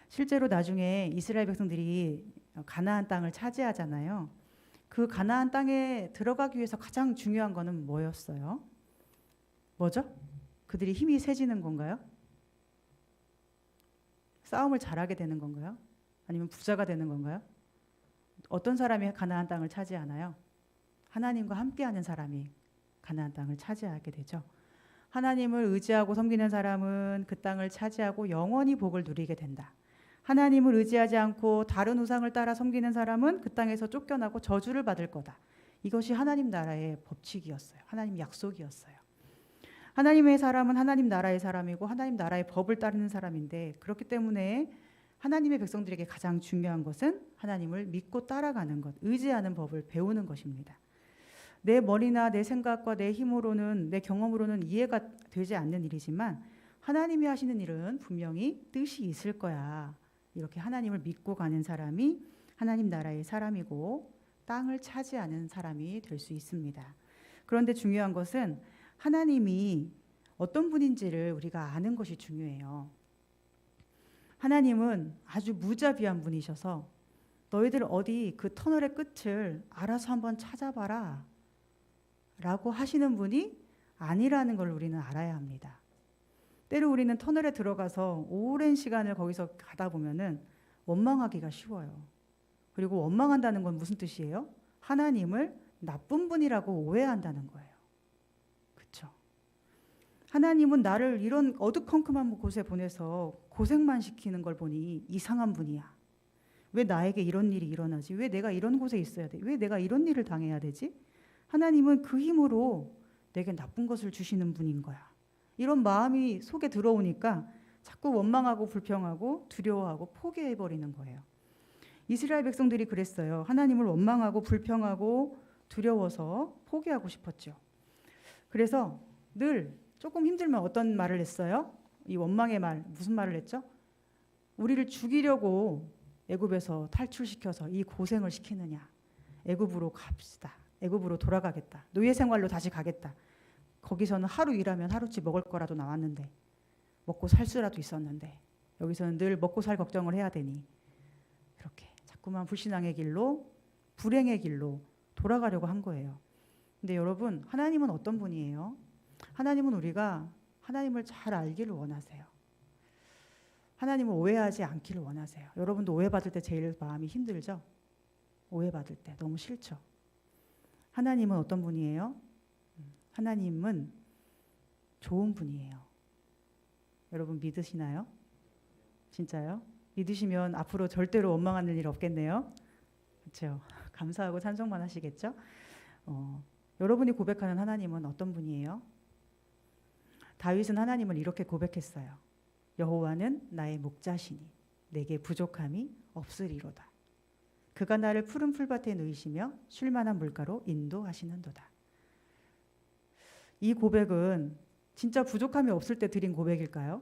실제로 나중에 이스라엘 백성들이 가나안 땅을 차지하잖아요. 그 가나안 땅에 들어가기 위해서 가장 중요한 거는 뭐였어요? 뭐죠? 그들이 힘이 세지는 건가요? 싸움을 잘하게 되는 건가요? 아니면 부자가 되는 건가요? 어떤 사람이 가나안 땅을 차지하나요? 하나님과 함께하는 사람이 가나안 땅을 차지하게 되죠. 하나님을 의지하고 섬기는 사람은 그 땅을 차지하고 영원히 복을 누리게 된다. 하나님을 의지하지 않고 다른 우상을 따라 섬기는 사람은 그 땅에서 쫓겨나고 저주를 받을 거다. 이것이 하나님 나라의 법칙이었어요. 하나님 약속이었어요. 하나님의 사람은 하나님 나라의 사람이고 하나님 나라의 법을 따르는 사람인데, 그렇기 때문에 하나님의 백성들에게 가장 중요한 것은 하나님을 믿고 따라가는 것, 의지하는 법을 배우는 것입니다. 내 머리나 내 생각과 내 힘으로는, 내 경험으로는 이해가 되지 않는 일이지만 하나님이 하시는 일은 분명히 뜻이 있을 거야. 이렇게 하나님을 믿고 가는 사람이 하나님 나라의 사람이고 땅을 차지하는 사람이 될 수 있습니다. 그런데 중요한 것은 하나님이 어떤 분인지를 우리가 아는 것이 중요해요. 하나님은 아주 무자비한 분이셔서 너희들 어디 그 터널의 끝을 알아서 한번 찾아봐라 라고 하시는 분이 아니라는 걸 우리는 알아야 합니다. 때로 우리는 터널에 들어가서 오랜 시간을 거기서 가다 보면은 원망하기가 쉬워요. 그리고 원망한다는 건 무슨 뜻이에요? 하나님을 나쁜 분이라고 오해한다는 거예요. 그렇죠? 하나님은 나를 이런 어두컴컴한 곳에 보내서 고생만 시키는 걸 보니 이상한 분이야. 왜 나에게 이런 일이 일어나지? 왜 내가 이런 곳에 있어야 돼? 왜 내가 이런 일을 당해야 되지? 하나님은 그 힘으로 내게 나쁜 것을 주시는 분인 거야. 이런 마음이 속에 들어오니까 자꾸 원망하고 불평하고 두려워하고 포기해버리는 거예요. 이스라엘 백성들이 그랬어요. 하나님을 원망하고 불평하고 두려워서 포기하고 싶었죠. 그래서 늘 조금 힘들면 어떤 말을 했어요? 이 원망의 말, 무슨 말을 했죠? 우리를 죽이려고 애굽에서 탈출시켜서 이 고생을 시키느냐. 애굽으로 갑시다. 애굽으로 돌아가겠다. 노예 생활로 다시 가겠다. 거기서는 하루 일하면 하루치 먹을 거라도 나왔는데, 먹고 살 수라도 있었는데, 여기서는 늘 먹고 살 걱정을 해야 되니 이렇게 자꾸만 불신앙의 길로, 불행의 길로 돌아가려고 한 거예요. 근데 여러분, 하나님은 어떤 분이에요? 하나님은 우리가 하나님을 잘 알기를 원하세요. 하나님을 오해하지 않기를 원하세요. 여러분도 오해받을 때 제일 마음이 힘들죠? 오해받을 때 너무 싫죠? 하나님은 어떤 분이에요? 하나님은 좋은 분이에요. 여러분 믿으시나요? 진짜요? 믿으시면 앞으로 절대로 원망하는 일 없겠네요. 그렇죠? 감사하고 찬송만 하시겠죠? 여러분이 고백하는 하나님은 어떤 분이에요? 다윗은 하나님을 이렇게 고백했어요. 여호와는 나의 목자시니 내게 부족함이 없으리로다. 그가 나를 푸른 풀밭에 누이시며 쉴만한 물가로 인도하시는도다. 이 고백은 진짜 부족함이 없을 때 드린 고백일까요?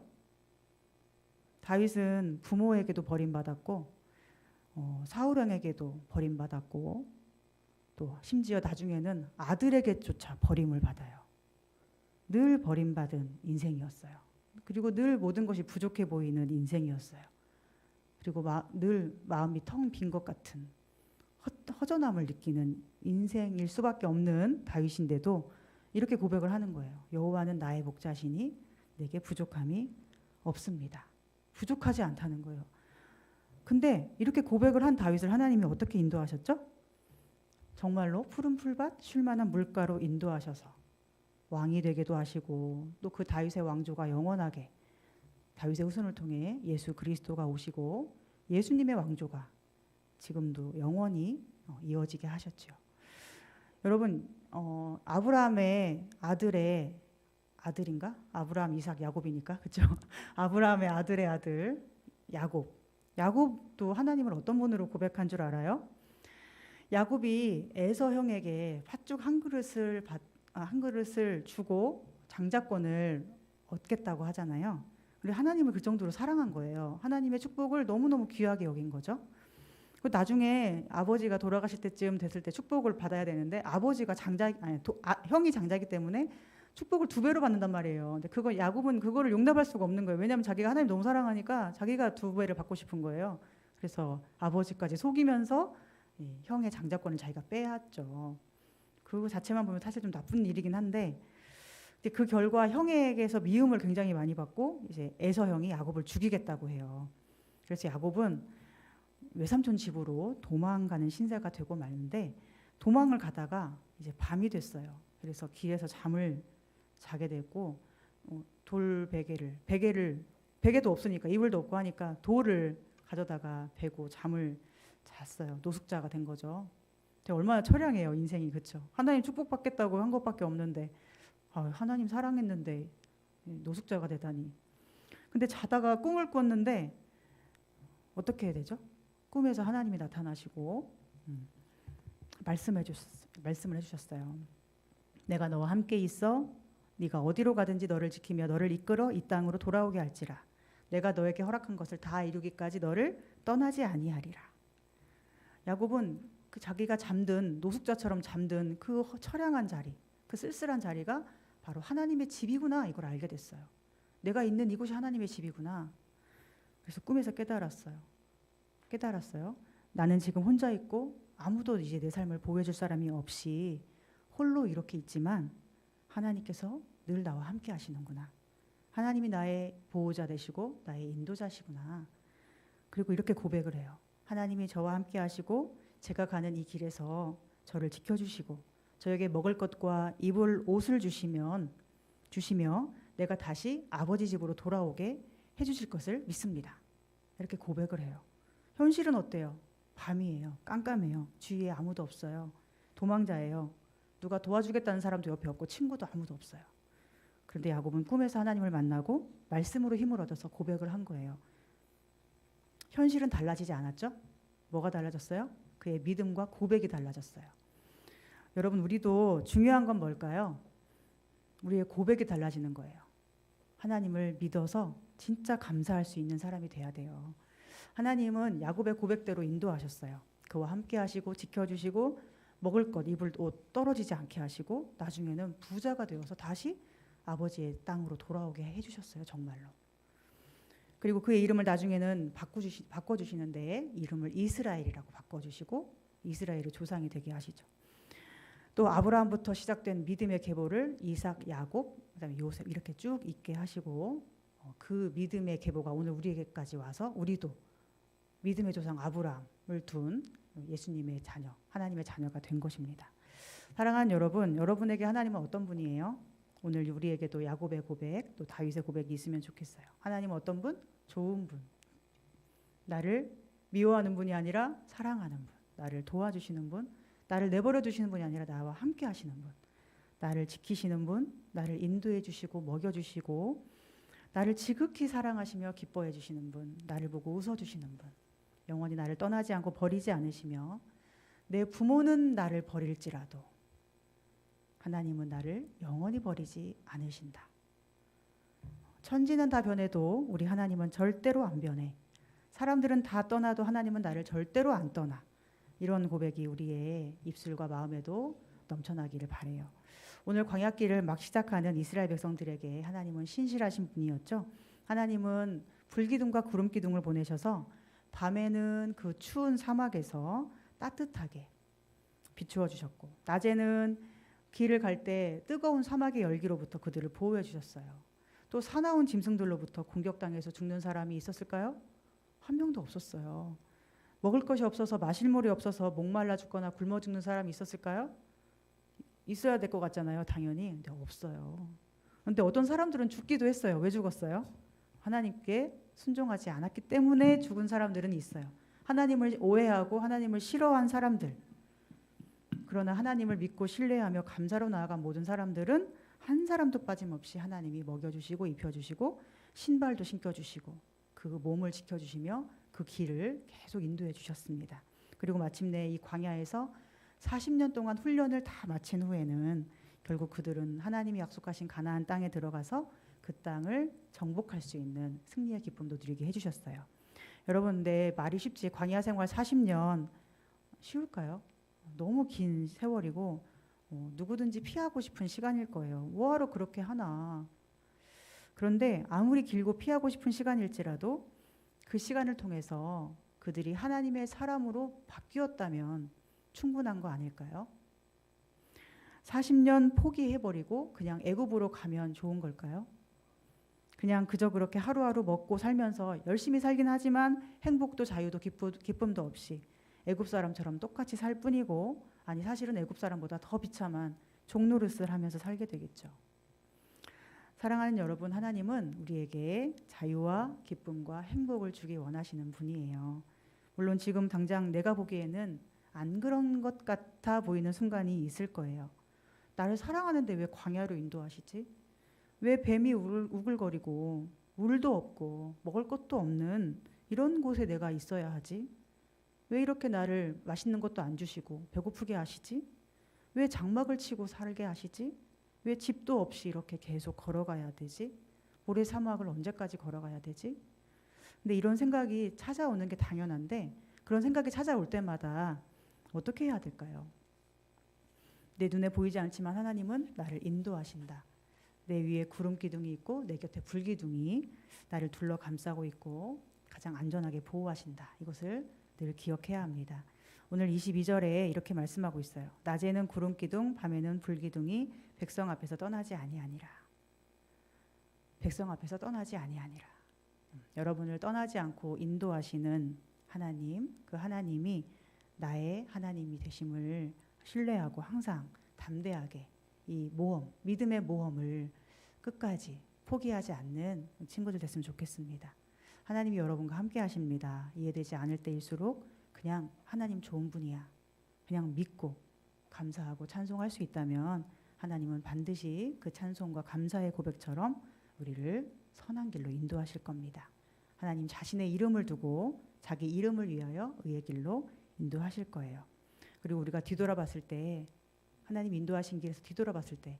다윗은 부모에게도 버림받았고 사울 왕에게도 버림받았고 또 심지어 나중에는 아들에게조차 버림을 받아요. 늘 버림받은 인생이었어요. 그리고 늘 모든 것이 부족해 보이는 인생이었어요. 그리고 늘 마음이 텅 빈 것 같은 허전함을 느끼는 인생일 수밖에 없는 다윗인데도 이렇게 고백을 하는 거예요. 여호와는 나의 목자시니 내게 부족함이 없습니다. 부족하지 않다는 거예요. 근데 이렇게 고백을 한 다윗을 하나님이 어떻게 인도하셨죠? 정말로 푸른 풀밭 쉴만한 물가로 인도하셔서 왕이 되게도 하시고 또 그 다윗의 왕조가 영원하게 다윗의 후손을 통해 예수 그리스도가 오시고 예수님의 왕조가 지금도 영원히 이어지게 하셨죠. 여러분, 아브라함의 아들의 아들인가? 아브라함, 이삭, 야곱이니까 그렇죠? 아브라함의 아들의 아들 야곱. 야곱도 하나님을 어떤 분으로 고백한 줄 알아요? 야곱이 에서 형에게 팥죽 한 그릇을 주고 장자권을 얻겠다고 하잖아요. 그리고 하나님을 그 정도로 사랑한 거예요. 하나님의 축복을 너무너무 귀하게 여긴 거죠. 그 나중에 아버지가 돌아가실 때쯤 됐을 때 축복을 받아야 되는데 아버지가 형이 장자이기 때문에 축복을 2배로 받는단 말이에요. 근데 그거 야곱은 그거를 용납할 수가 없는 거예요. 왜냐하면 자기가 하나님 너무 사랑하니까 자기가 2배를 받고 싶은 거예요. 그래서 아버지까지 속이면서 형의 장자권을 자기가 빼앗죠. 그거 자체만 보면 사실 좀 나쁜 일이긴 한데 그 결과 형에게서 미움을 굉장히 많이 받고 이제 에서 형이 야곱을 죽이겠다고 해요. 그래서 야곱은 외삼촌 집으로 도망가는 신세가 되고 마는데 도망을 가다가 이제 밤이 됐어요. 그래서 길에서 잠을 자게 됐고 베개도 없으니까 이불도 없고 하니까 돌을 가져다가 베고 잠을 잤어요. 노숙자가 된 거죠. 얼마나 처량해요 인생이. 그렇죠? 하나님 축복받겠다고 한 것밖에 없는데 하나님 사랑했는데 노숙자가 되다니. 근데 자다가 꿈을 꿨는데 어떻게 해야 되죠? 꿈에서 하나님이 나타나시고 말씀을 해주셨어요. 내가 너와 함께 있어 네가 어디로 가든지 너를 지키며 너를 이끌어 이 땅으로 돌아오게 할지라. 내가 너에게 허락한 것을 다 이루기까지 너를 떠나지 아니하리라. 야곱은 그 자기가 잠든 노숙자처럼 잠든 그 처량한 자리, 그 쓸쓸한 자리가 바로 하나님의 집이구나 이걸 알게 됐어요. 내가 있는 이곳이 하나님의 집이구나. 그래서 꿈에서 깨달았어요. 나는 지금 혼자 있고 아무도 이제 내 삶을 보호해줄 사람이 없이 홀로 이렇게 있지만 하나님께서 늘 나와 함께 하시는구나. 하나님이 나의 보호자 되시고 나의 인도자시구나. 그리고 이렇게 고백을 해요. 하나님이 저와 함께 하시고 제가 가는 이 길에서 저를 지켜주시고 저에게 먹을 것과 입을 옷을 주시며 내가 다시 아버지 집으로 돌아오게 해주실 것을 믿습니다. 이렇게 고백을 해요. 현실은 어때요? 밤이에요. 깜깜해요. 주위에 아무도 없어요. 도망자예요. 누가 도와주겠다는 사람도 옆에 없고 친구도 아무도 없어요. 그런데 야곱은 꿈에서 하나님을 만나고 말씀으로 힘을 얻어서 고백을 한 거예요. 현실은 달라지지 않았죠? 뭐가 달라졌어요? 그의 믿음과 고백이 달라졌어요. 여러분 우리도 중요한 건 뭘까요? 우리의 고백이 달라지는 거예요. 하나님을 믿어서 진짜 감사할 수 있는 사람이 돼야 돼요. 하나님은 야곱의 고백대로 인도하셨어요. 그와 함께 하시고 지켜주시고 먹을 것, 입을 옷 떨어지지 않게 하시고 나중에는 부자가 되어서 다시 아버지의 땅으로 돌아오게 해주셨어요. 정말로. 그리고 그의 이름을 나중에는 바꿔주시는데 이름을 이스라엘이라고 바꿔주시고 이스라엘의 조상이 되게 하시죠. 또 아브라함부터 시작된 믿음의 계보를 이삭, 야곱, 그다음에 요셉 이렇게 쭉 있게 하시고 그 믿음의 계보가 오늘 우리에게까지 와서 우리도 믿음의 조상 아브라함을 둔 예수님의 자녀, 하나님의 자녀가 된 것입니다. 사랑하는 여러분, 여러분에게 하나님은 어떤 분이에요? 오늘 우리에게도 야곱의 고백, 또 다윗의 고백이 있으면 좋겠어요. 하나님은 어떤 분? 좋은 분. 나를 미워하는 분이 아니라 사랑하는 분. 나를 도와주시는 분. 나를 내버려 두시는 분이 아니라 나와 함께 하시는 분. 나를 지키시는 분. 나를 인도해 주시고 먹여 주시고 나를 지극히 사랑하시며 기뻐해 주시는 분. 나를 보고 웃어 주시는 분. 영원히 나를 떠나지 않고 버리지 않으시며 내 부모는 나를 버릴지라도 하나님은 나를 영원히 버리지 않으신다. 천지는 다 변해도 우리 하나님은 절대로 안 변해. 사람들은 다 떠나도 하나님은 나를 절대로 안 떠나. 이런 고백이 우리의 입술과 마음에도 넘쳐나기를 바라요. 오늘 광야길을 막 시작하는 이스라엘 백성들에게 하나님은 신실하신 분이었죠. 하나님은 불기둥과 구름기둥을 보내셔서 밤에는 그 추운 사막에서 따뜻하게 비추어 주셨고 낮에는 길을 갈 때 뜨거운 사막의 열기로부터 그들을 보호해 주셨어요. 또 사나운 짐승들로부터 공격당해서 죽는 사람이 있었을까요? 한 명도 없었어요. 먹을 것이 없어서 마실 물이 없어서 목말라 죽거나 굶어 죽는 사람이 있었을까요? 있어야 될 것 같잖아요. 당연히. 근데 없어요. 그런데 어떤 사람들은 죽기도 했어요. 왜 죽었어요? 하나님께 순종하지 않았기 때문에 죽은 사람들은 있어요. 하나님을 오해하고 하나님을 싫어한 사람들. 그러나 하나님을 믿고 신뢰하며 감사로 나아간 모든 사람들은 한 사람도 빠짐없이 하나님이 먹여주시고 입혀주시고 신발도 신겨주시고 그 몸을 지켜주시며 그 길을 계속 인도해 주셨습니다. 그리고 마침내 이 광야에서 40년 동안 훈련을 다 마친 후에는 결국 그들은 하나님이 약속하신 가나안 땅에 들어가서 그 땅을 정복할 수 있는 승리의 기쁨도 누리게 해주셨어요. 여러분, 근데 말이 쉽지 광야 생활 40년 쉬울까요? 너무 긴 세월이고 누구든지 피하고 싶은 시간일 거예요. 뭐하러 그렇게 하나. 그런데 아무리 길고 피하고 싶은 시간일지라도 그 시간을 통해서 그들이 하나님의 사람으로 바뀌었다면 충분한 거 아닐까요? 40년 포기해버리고 그냥 애굽으로 가면 좋은 걸까요? 그냥 그저 그렇게 하루하루 먹고 살면서 열심히 살긴 하지만 행복도 자유도 기쁨도 없이 애굽 사람처럼 똑같이 살 뿐이고, 아니 사실은 애굽 사람보다 더 비참한 종노릇을 하면서 살게 되겠죠. 사랑하는 여러분, 하나님은 우리에게 자유와 기쁨과 행복을 주기 원하시는 분이에요. 물론 지금 당장 내가 보기에는 안 그런 것 같아 보이는 순간이 있을 거예요. 나를 사랑하는데 왜 광야로 인도하시지? 왜 뱀이 우글거리고 물도 없고 먹을 것도 없는 이런 곳에 내가 있어야 하지? 왜 이렇게 나를 맛있는 것도 안 주시고 배고프게 하시지? 왜 장막을 치고 살게 하시지? 왜 집도 없이 이렇게 계속 걸어가야 되지? 모래 사막을 언제까지 걸어가야 되지? 근데 이런 생각이 찾아오는 게 당연한데, 그런 생각이 찾아올 때마다 어떻게 해야 될까요? 내 눈에 보이지 않지만 하나님은 나를 인도하신다. 내 위에 구름 기둥이 있고 내 곁에 불 기둥이 나를 둘러 감싸고 있고 가장 안전하게 보호하신다. 이것을 늘 기억해야 합니다. 오늘 22절에 이렇게 말씀하고 있어요. 낮에는 구름 기둥, 밤에는 불 기둥이 백성 앞에서 떠나지 아니하니라. 백성 앞에서 떠나지 아니하니라. 여러분을 떠나지 않고 인도하시는 하나님, 그 하나님이 나의 하나님이 되심을 신뢰하고 항상 담대하게 이 모험, 믿음의 모험을 끝까지 포기하지 않는 친구들 됐으면 좋겠습니다. 하나님이 여러분과 함께 하십니다. 이해되지 않을 때일수록 그냥 하나님 좋은 분이야. 그냥 믿고 감사하고 찬송할 수 있다면 하나님은 반드시 그 찬송과 감사의 고백처럼 우리를 선한 길로 인도하실 겁니다. 하나님 자신의 이름을 두고 자기 이름을 위하여 의의 길로 인도하실 거예요. 그리고 우리가 뒤돌아봤을 때, 하나님 인도하신 길에서 뒤돌아봤을 때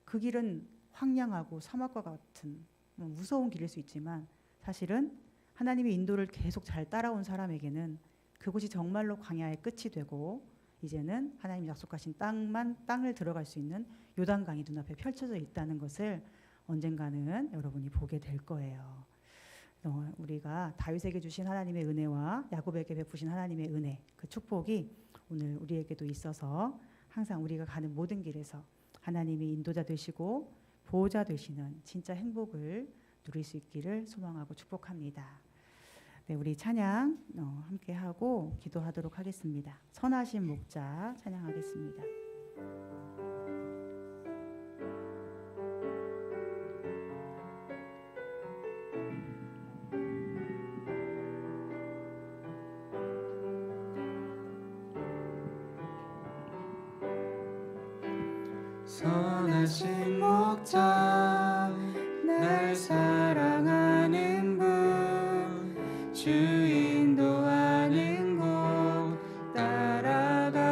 그 길은 황량하고 사막과 같은 무서운 길일 수 있지만, 사실은 하나님의 인도를 계속 잘 따라온 사람에게는 그곳이 정말로 광야의 끝이 되고 이제는 하나님 약속하신 땅을 들어갈 수 있는 요단강이 눈앞에 펼쳐져 있다는 것을 언젠가는 여러분이 보게 될 거예요. 우리가 다윗에게 주신 하나님의 은혜와 야곱에게 베푸신 하나님의 은혜, 그 축복이 오늘 우리에게도 있어서 항상 우리가 가는 모든 길에서 하나님이 인도자 되시고 보호자 되시는 진짜 행복을 누릴 수 있기를 소망하고 축복합니다. 네, 우리 찬양 함께 하고 기도하도록 하겠습니다. 선하신 목자 찬양하겠습니다. 선하신 목자 날 사랑하는 분, 주 인도하는 곳 따라가리.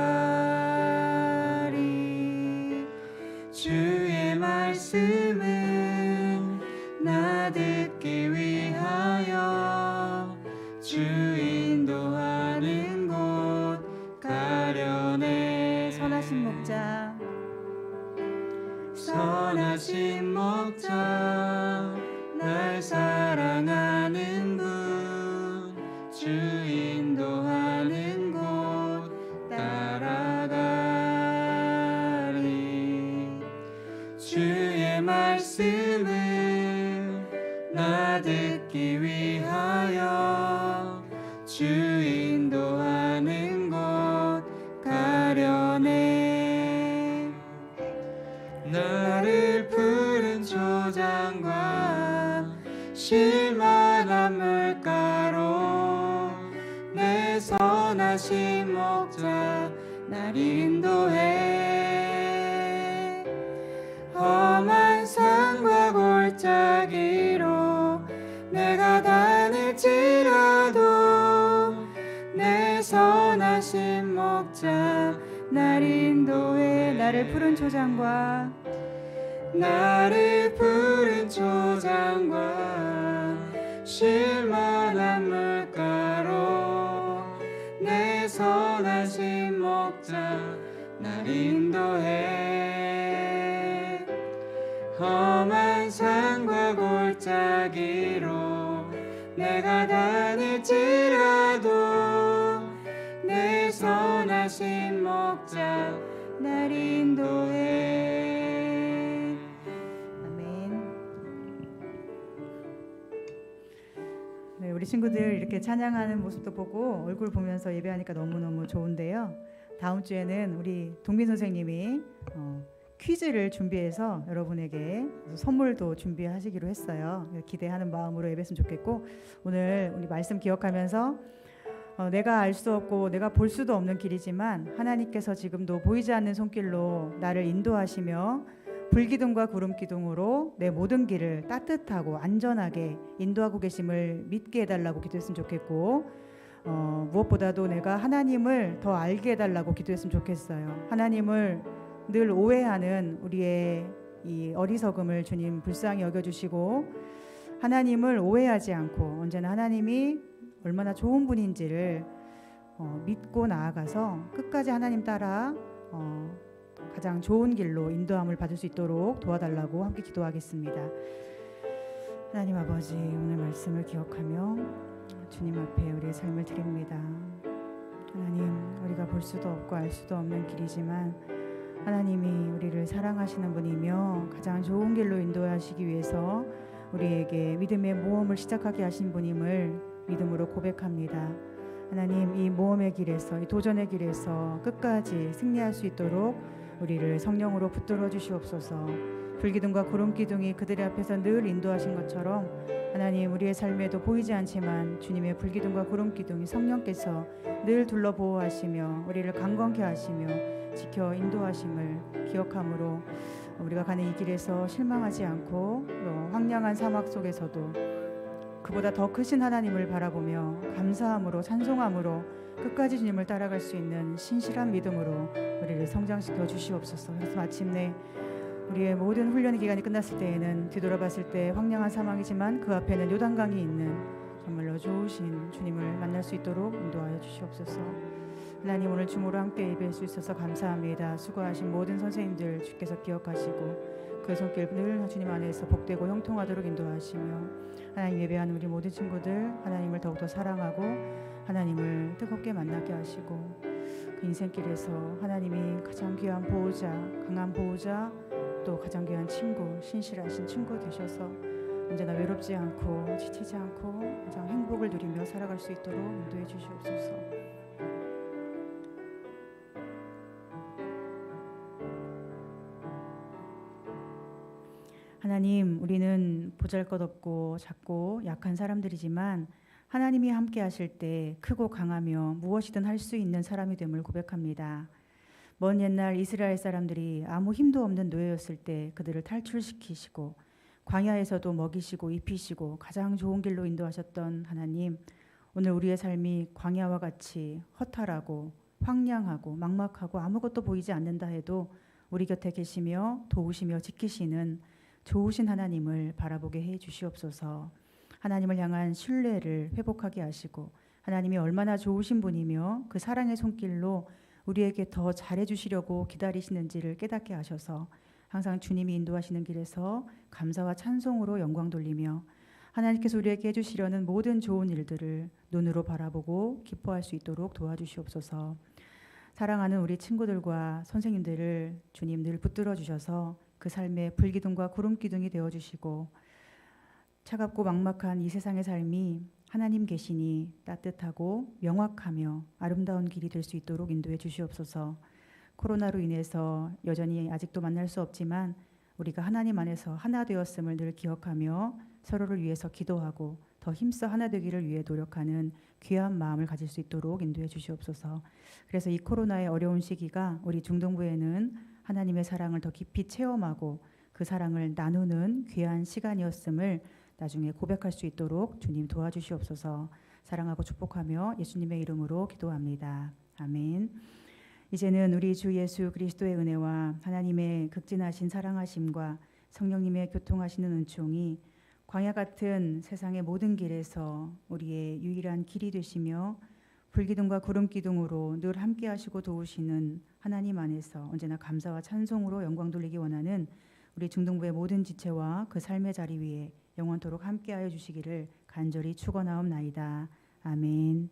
주의 말씀은 나 듣기 위하여 주 인도하는 곳 가려네. 선하신 목자 선하신 목자 날 사랑하는 분, 주 인도하는 곳 따라가리. 주의 말씀을 나 듣기 위하여 주 인도하는 곳 가려네. 나를 푸른 초장과 쉴만한 물가로 내 선하신 목자 날 인도해. 험한 산과 골짜기로 내가 다닐지라도 내 선하신 목자 날 인도해. 나를 푸른 초장과 쉴만한 물가로 내 선하신 목자 날 인도해. 험한 산과 골짜기로 내가 다닐지라도 내 선하신 목자 날 인도해. 아멘. 네, 우리 친구들 이렇게 찬양하는 모습도 보고 얼굴 보면서 예배하니까 너무너무 좋은데요. 다음 주에는 우리 동민 선생님이 퀴즈를 준비해서 여러분에게 선물도 준비하시기로 했어요. 기대하는 마음으로 예배했으면 좋겠고, 오늘 우리 말씀 기억하면서 내가 알 수 없고 내가 볼 수도 없는 길이지만 하나님께서 지금도 보이지 않는 손길로 나를 인도하시며 불기둥과 구름기둥으로 내 모든 길을 따뜻하고 안전하게 인도하고 계심을 믿게 해달라고 기도했으면 좋겠고, 무엇보다도 내가 하나님을 더 알게 해달라고 기도했으면 좋겠어요. 하나님을 늘 오해하는 우리의 이 어리석음을 주님 불쌍히 여겨주시고, 하나님을 오해하지 않고 언제나 하나님이 얼마나 좋은 분인지를 믿고 나아가서 끝까지 하나님 따라 가장 좋은 길로 인도함을 받을 수 있도록 도와달라고 함께 기도하겠습니다. 하나님 아버지, 오늘 말씀을 기억하며 주님 앞에 우리의 삶을 드립니다. 하나님, 우리가 볼 수도 없고 알 수도 없는 길이지만 하나님이 우리를 사랑하시는 분이며 가장 좋은 길로 인도하시기 위해서 우리에게 믿음의 모험을 시작하게 하신 분임을 믿음으로 고백합니다. 하나님, 이 모험의 길에서, 이 도전의 길에서 끝까지 승리할 수 있도록 우리를 성령으로 붙들어 주시옵소서. 불기둥과 구름기둥이 그들의 앞에서 늘 인도하신 것처럼 하나님, 우리의 삶에도 보이지 않지만 주님의 불기둥과 구름기둥이 성령께서 늘 둘러 보호하시며 우리를 강건케 하시며 지켜 인도하심을 기억함으로 우리가 가는 이 길에서 실망하지 않고 또 황량한 사막 속에서도 그보다 더 크신 하나님을 바라보며 감사함으로 찬송함으로 끝까지 주님을 따라갈 수 있는 신실한 믿음으로 우리를 성장시켜 주시옵소서. 그래서 마침내 우리의 모든 훈련 기간이 끝났을 때에는 뒤돌아봤을 때 황량한 사막이지만 그 앞에는 요단강이 있는 정말로 좋으신 주님을 만날 수 있도록 인도하여 주시옵소서. 하나님, 오늘 주무로 함께 예배할 수 있어서 감사합니다. 수고하신 모든 선생님들 주께서 기억하시고 그의 손길 늘 주님 안에서 복되고 형통하도록 인도하시며 하나님, 예배하는 우리 모든 친구들 하나님을 더욱더 사랑하고 하나님을 뜨겁게 만나게 하시고 그 인생길에서 하나님이 가장 귀한 보호자, 강한 보호자, 또 가장 귀한 친구, 신실하신 친구 되셔서 언제나 외롭지 않고 지치지 않고 가장 행복을 누리며 살아갈 수 있도록 인도해 주시옵소서. 하나님, 우리는 보잘것없고 작고 약한 사람들이지만 하나님이 함께 하실 때 크고 강하며 무엇이든 할 수 있는 사람이 됨을 고백합니다. 먼 옛날 이스라엘 사람들이 아무 힘도 없는 노예였을 때 그들을 탈출시키시고 광야에서도 먹이시고 입히시고 가장 좋은 길로 인도하셨던 하나님, 오늘 우리의 삶이 광야와 같이 허탈하고 황량하고 막막하고 아무것도 보이지 않는다 해도 우리 곁에 계시며 도우시며 지키시는 좋으신 하나님을 바라보게 해 주시옵소서. 하나님을 향한 신뢰를 회복하게 하시고 하나님이 얼마나 좋으신 분이며 그 사랑의 손길로 우리에게 더 잘해주시려고 기다리시는지를 깨닫게 하셔서 항상 주님이 인도하시는 길에서 감사와 찬송으로 영광 돌리며 하나님께서 우리에게 해주시려는 모든 좋은 일들을 눈으로 바라보고 기뻐할 수 있도록 도와주시옵소서. 사랑하는 우리 친구들과 선생님들을 주님 늘 붙들어 주셔서 그 삶의 불기둥과 구름기둥이 되어주시고 차갑고 막막한 이 세상의 삶이 하나님 계시니 따뜻하고 명확하며 아름다운 길이 될 수 있도록 인도해 주시옵소서. 코로나로 인해서 여전히 아직도 만날 수 없지만 우리가 하나님 안에서 하나 되었음을 늘 기억하며 서로를 위해서 기도하고 더 힘써 하나 되기를 위해 노력하는 귀한 마음을 가질 수 있도록 인도해 주시옵소서. 그래서 이 코로나의 어려운 시기가 우리 중동부에는 하나님의 사랑을 더 깊이 체험하고 그 사랑을 나누는 귀한 시간이었음을 나중에 고백할 수 있도록 주님 도와주시옵소서. 사랑하고 축복하며 예수님의 이름으로 기도합니다. 아멘. 이제는 우리 주 예수 그리스도의 은혜와 하나님의 극진하신 사랑하심과 성령님의 교통하시는 은총이 광야 같은 세상의 모든 길에서 우리의 유일한 길이 되시며 불기둥과 구름기둥으로 늘 함께 하시고 도우시는 하나님 안에서 언제나 감사와 찬송으로 영광 돌리기 원하는 우리 중동부의 모든 지체와 그 삶의 자리 위에 영원토록 함께하여 주시기를 간절히 축원하옵나이다. 아멘.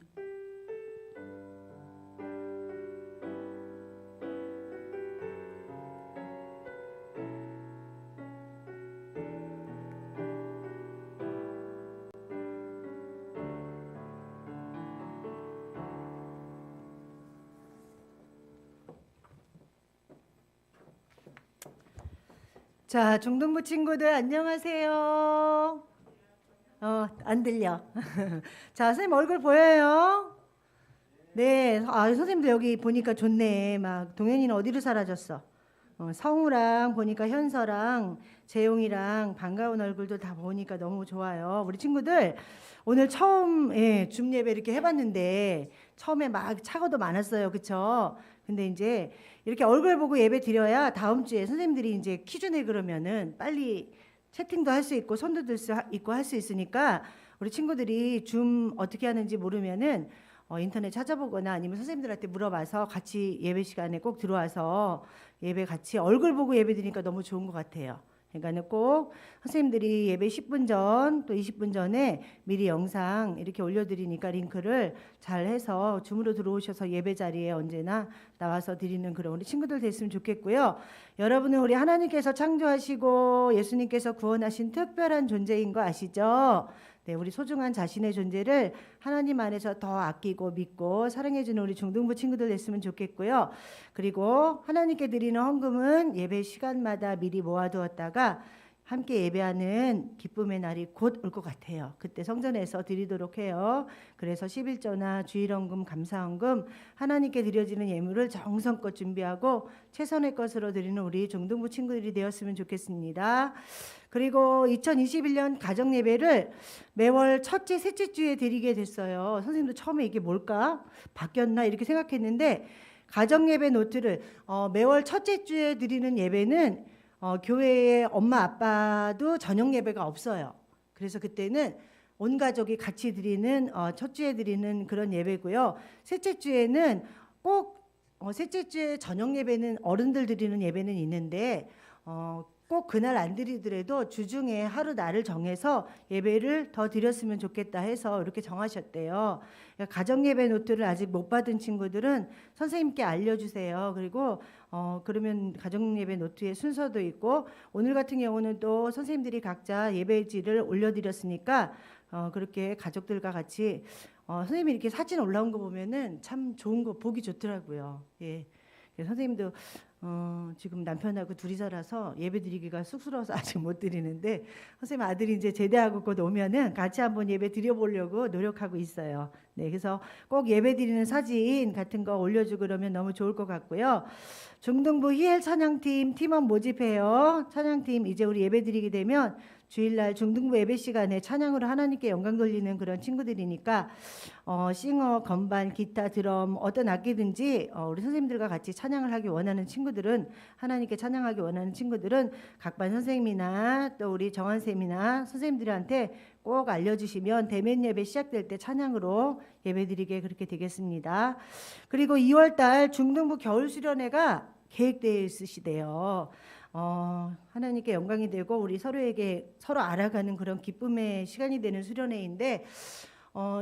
자, 중동부 친구들 안녕하세요. 안 들려. 자, 선생님 얼굴 보여요? 네, 선생님도 여기 보니까 좋네. 막 동현이는 어디로 사라졌어? 성우랑 보니까 현서랑 재용이랑 반가운 얼굴도 다 보니까 너무 좋아요. 우리 친구들 오늘 처음 줌 예배 이렇게 해봤는데 처음에 막 착오도 많았어요, 그쵸? 근데 이제 이렇게 얼굴 보고 예배 드려야 다음 주에 선생님들이 이제 퀴즈 내 그러면은 빨리 채팅도 할 수 있고 손도 들 수 있고 할 수 있으니까 우리 친구들이 줌 어떻게 하는지 모르면은 인터넷 찾아보거나 아니면 선생님들한테 물어봐서 같이 예배 시간에 꼭 들어와서 예배 같이 얼굴 보고 예배 드리니까 너무 좋은 것 같아요. 그러니까는 꼭 선생님들이 예배 10분 전 또 20분 전에 미리 영상 이렇게 올려드리니까 링크를 잘 해서 줌으로 들어오셔서 예배 자리에 언제나 나와서 드리는 그런 우리 친구들 됐으면 좋겠고요. 여러분은 우리 하나님께서 창조하시고 예수님께서 구원하신 특별한 존재인 거 아시죠? 네, 우리 소중한 자신의 존재를 하나님 안에서 더 아끼고 믿고 사랑해주는 우리 중등부 친구들 됐으면 좋겠고요. 그리고 하나님께 드리는 헌금은 예배 시간마다 미리 모아두었다가 함께 예배하는 기쁨의 날이 곧 올 것 같아요. 그때 성전에서 드리도록 해요. 그래서 11조나 주일헌금, 감사헌금 하나님께 드려지는 예물을 정성껏 준비하고 최선의 것으로 드리는 우리 중등부 친구들이 되었으면 좋겠습니다. 그리고 2021년 가정예배를 매월 첫째, 셋째 주에 드리게 됐어요. 선생님도 처음에 이게 뭘까? 바뀌었나? 이렇게 생각했는데 가정예배 노트를 매월 첫째 주에 드리는 예배는 교회에 엄마 아빠도 저녁 예배가 없어요. 그래서 그때는 온 가족이 같이 드리는 첫 주에 드리는 그런 예배고요. 셋째 주에는 꼭 셋째 주에 저녁 예배는 어른들 드리는 예배는 있는데 꼭 그날 안 드리더라도 주중에 하루 날을 정해서 예배를 더 드렸으면 좋겠다 해서 이렇게 정하셨대요. 그러니까 가정 예배 노트를 아직 못 받은 친구들은 선생님께 알려주세요. 그리고 그러면 가정 예배 노트에 순서도 있고 오늘 같은 경우는 또 선생님들이 각자 예배지를 올려드렸으니까 그렇게 가족들과 같이 선생님이 이렇게 사진 올라온 거 보면은 참 좋은 거 보기 좋더라고요. 예. 선생님도 지금 남편하고 둘이 살아서 예배 드리기가 쑥스러워서 아직 못 드리는데 선생님 아들이 이제 제대하고 곧 오면은 같이 한번 예배 드려보려고 노력하고 있어요. 네, 그래서 꼭 예배 드리는 사진 같은 거 올려주고 그러면 너무 좋을 것 같고요. 중등부 희엘 찬양팀 팀원 모집해요. 찬양팀 이제 우리 예배 드리게 되면 주일날 중등부 예배 시간에 찬양으로 하나님께 영광 돌리는 그런 친구들이니까 싱어, 건반, 기타, 드럼 어떤 악기든지 우리 선생님들과 같이 찬양을 하기 원하는 친구들은 하나님께 찬양하기 원하는 친구들은 각반 선생님이나 또 우리 정한쌤이나 선생님들한테 꼭 알려주시면 대면 예배 시작될 때 찬양으로 예배드리게 그렇게 되겠습니다. 그리고 2월달 중등부 겨울 수련회가 계획되어 있으시대요. 하나님께 영광이 되고 우리 서로에게 서로 알아가는 그런 기쁨의 시간이 되는 수련회인데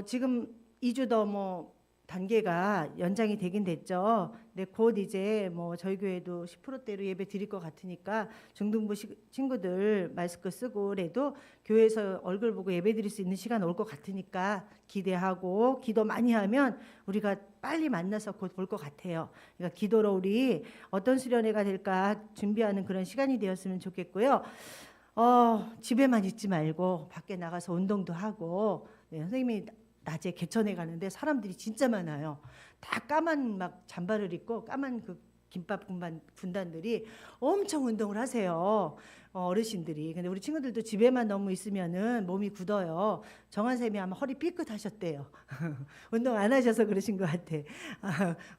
지금 2주 더 뭐 단계가 연장이 되긴 됐죠. 근데 곧 이제 뭐 저희 교회도 10%대로 예배 드릴 것 같으니까 중등부 친구들 마스크 쓰고 그래도 교회에서 얼굴 보고 예배 드릴 수 있는 시간 올 것 같으니까 기대하고 기도 많이 하면 우리가 빨리 만나서 곧 볼 것 같아요. 그러니까 기도로 우리 어떤 수련회가 될까 준비하는 그런 시간이 되었으면 좋겠고요. 집에만 있지 말고 밖에 나가서 운동도 하고. 네, 선생님이 낮에 개천에 가는데 사람들이 진짜 많아요. 다 까만 막 잠바를 입고 까만 그 김밥 군단들이 엄청 운동을 하세요. 어르신들이. 근데 우리 친구들도 집에만 너무 있으면은 몸이 굳어요. 정한 쌤이 아마 허리 삐끗하셨대요. 운동 안 하셔서 그러신 것 같아.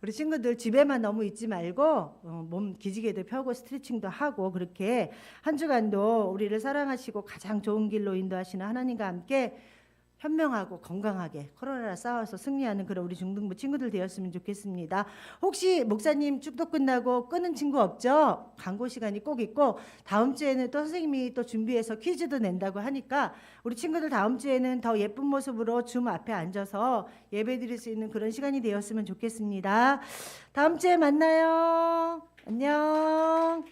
우리 친구들 집에만 너무 있지 말고 몸 기지개도 펴고 스트레칭도 하고 그렇게 한 주간도 우리를 사랑하시고 가장 좋은 길로 인도하시는 하나님과 함께 현명하고 건강하게 코로나랑 싸워서 승리하는 그런 우리 중등부 친구들 되었으면 좋겠습니다. 혹시 목사님 축도 끝나고 끄는 친구 없죠? 광고 시간이 꼭 있고 다음 주에는 또 선생님이 또 준비해서 퀴즈도 낸다고 하니까 우리 친구들 다음 주에는 더 예쁜 모습으로 줌 앞에 앉아서 예배 드릴 수 있는 그런 시간이 되었으면 좋겠습니다. 다음 주에 만나요. 안녕.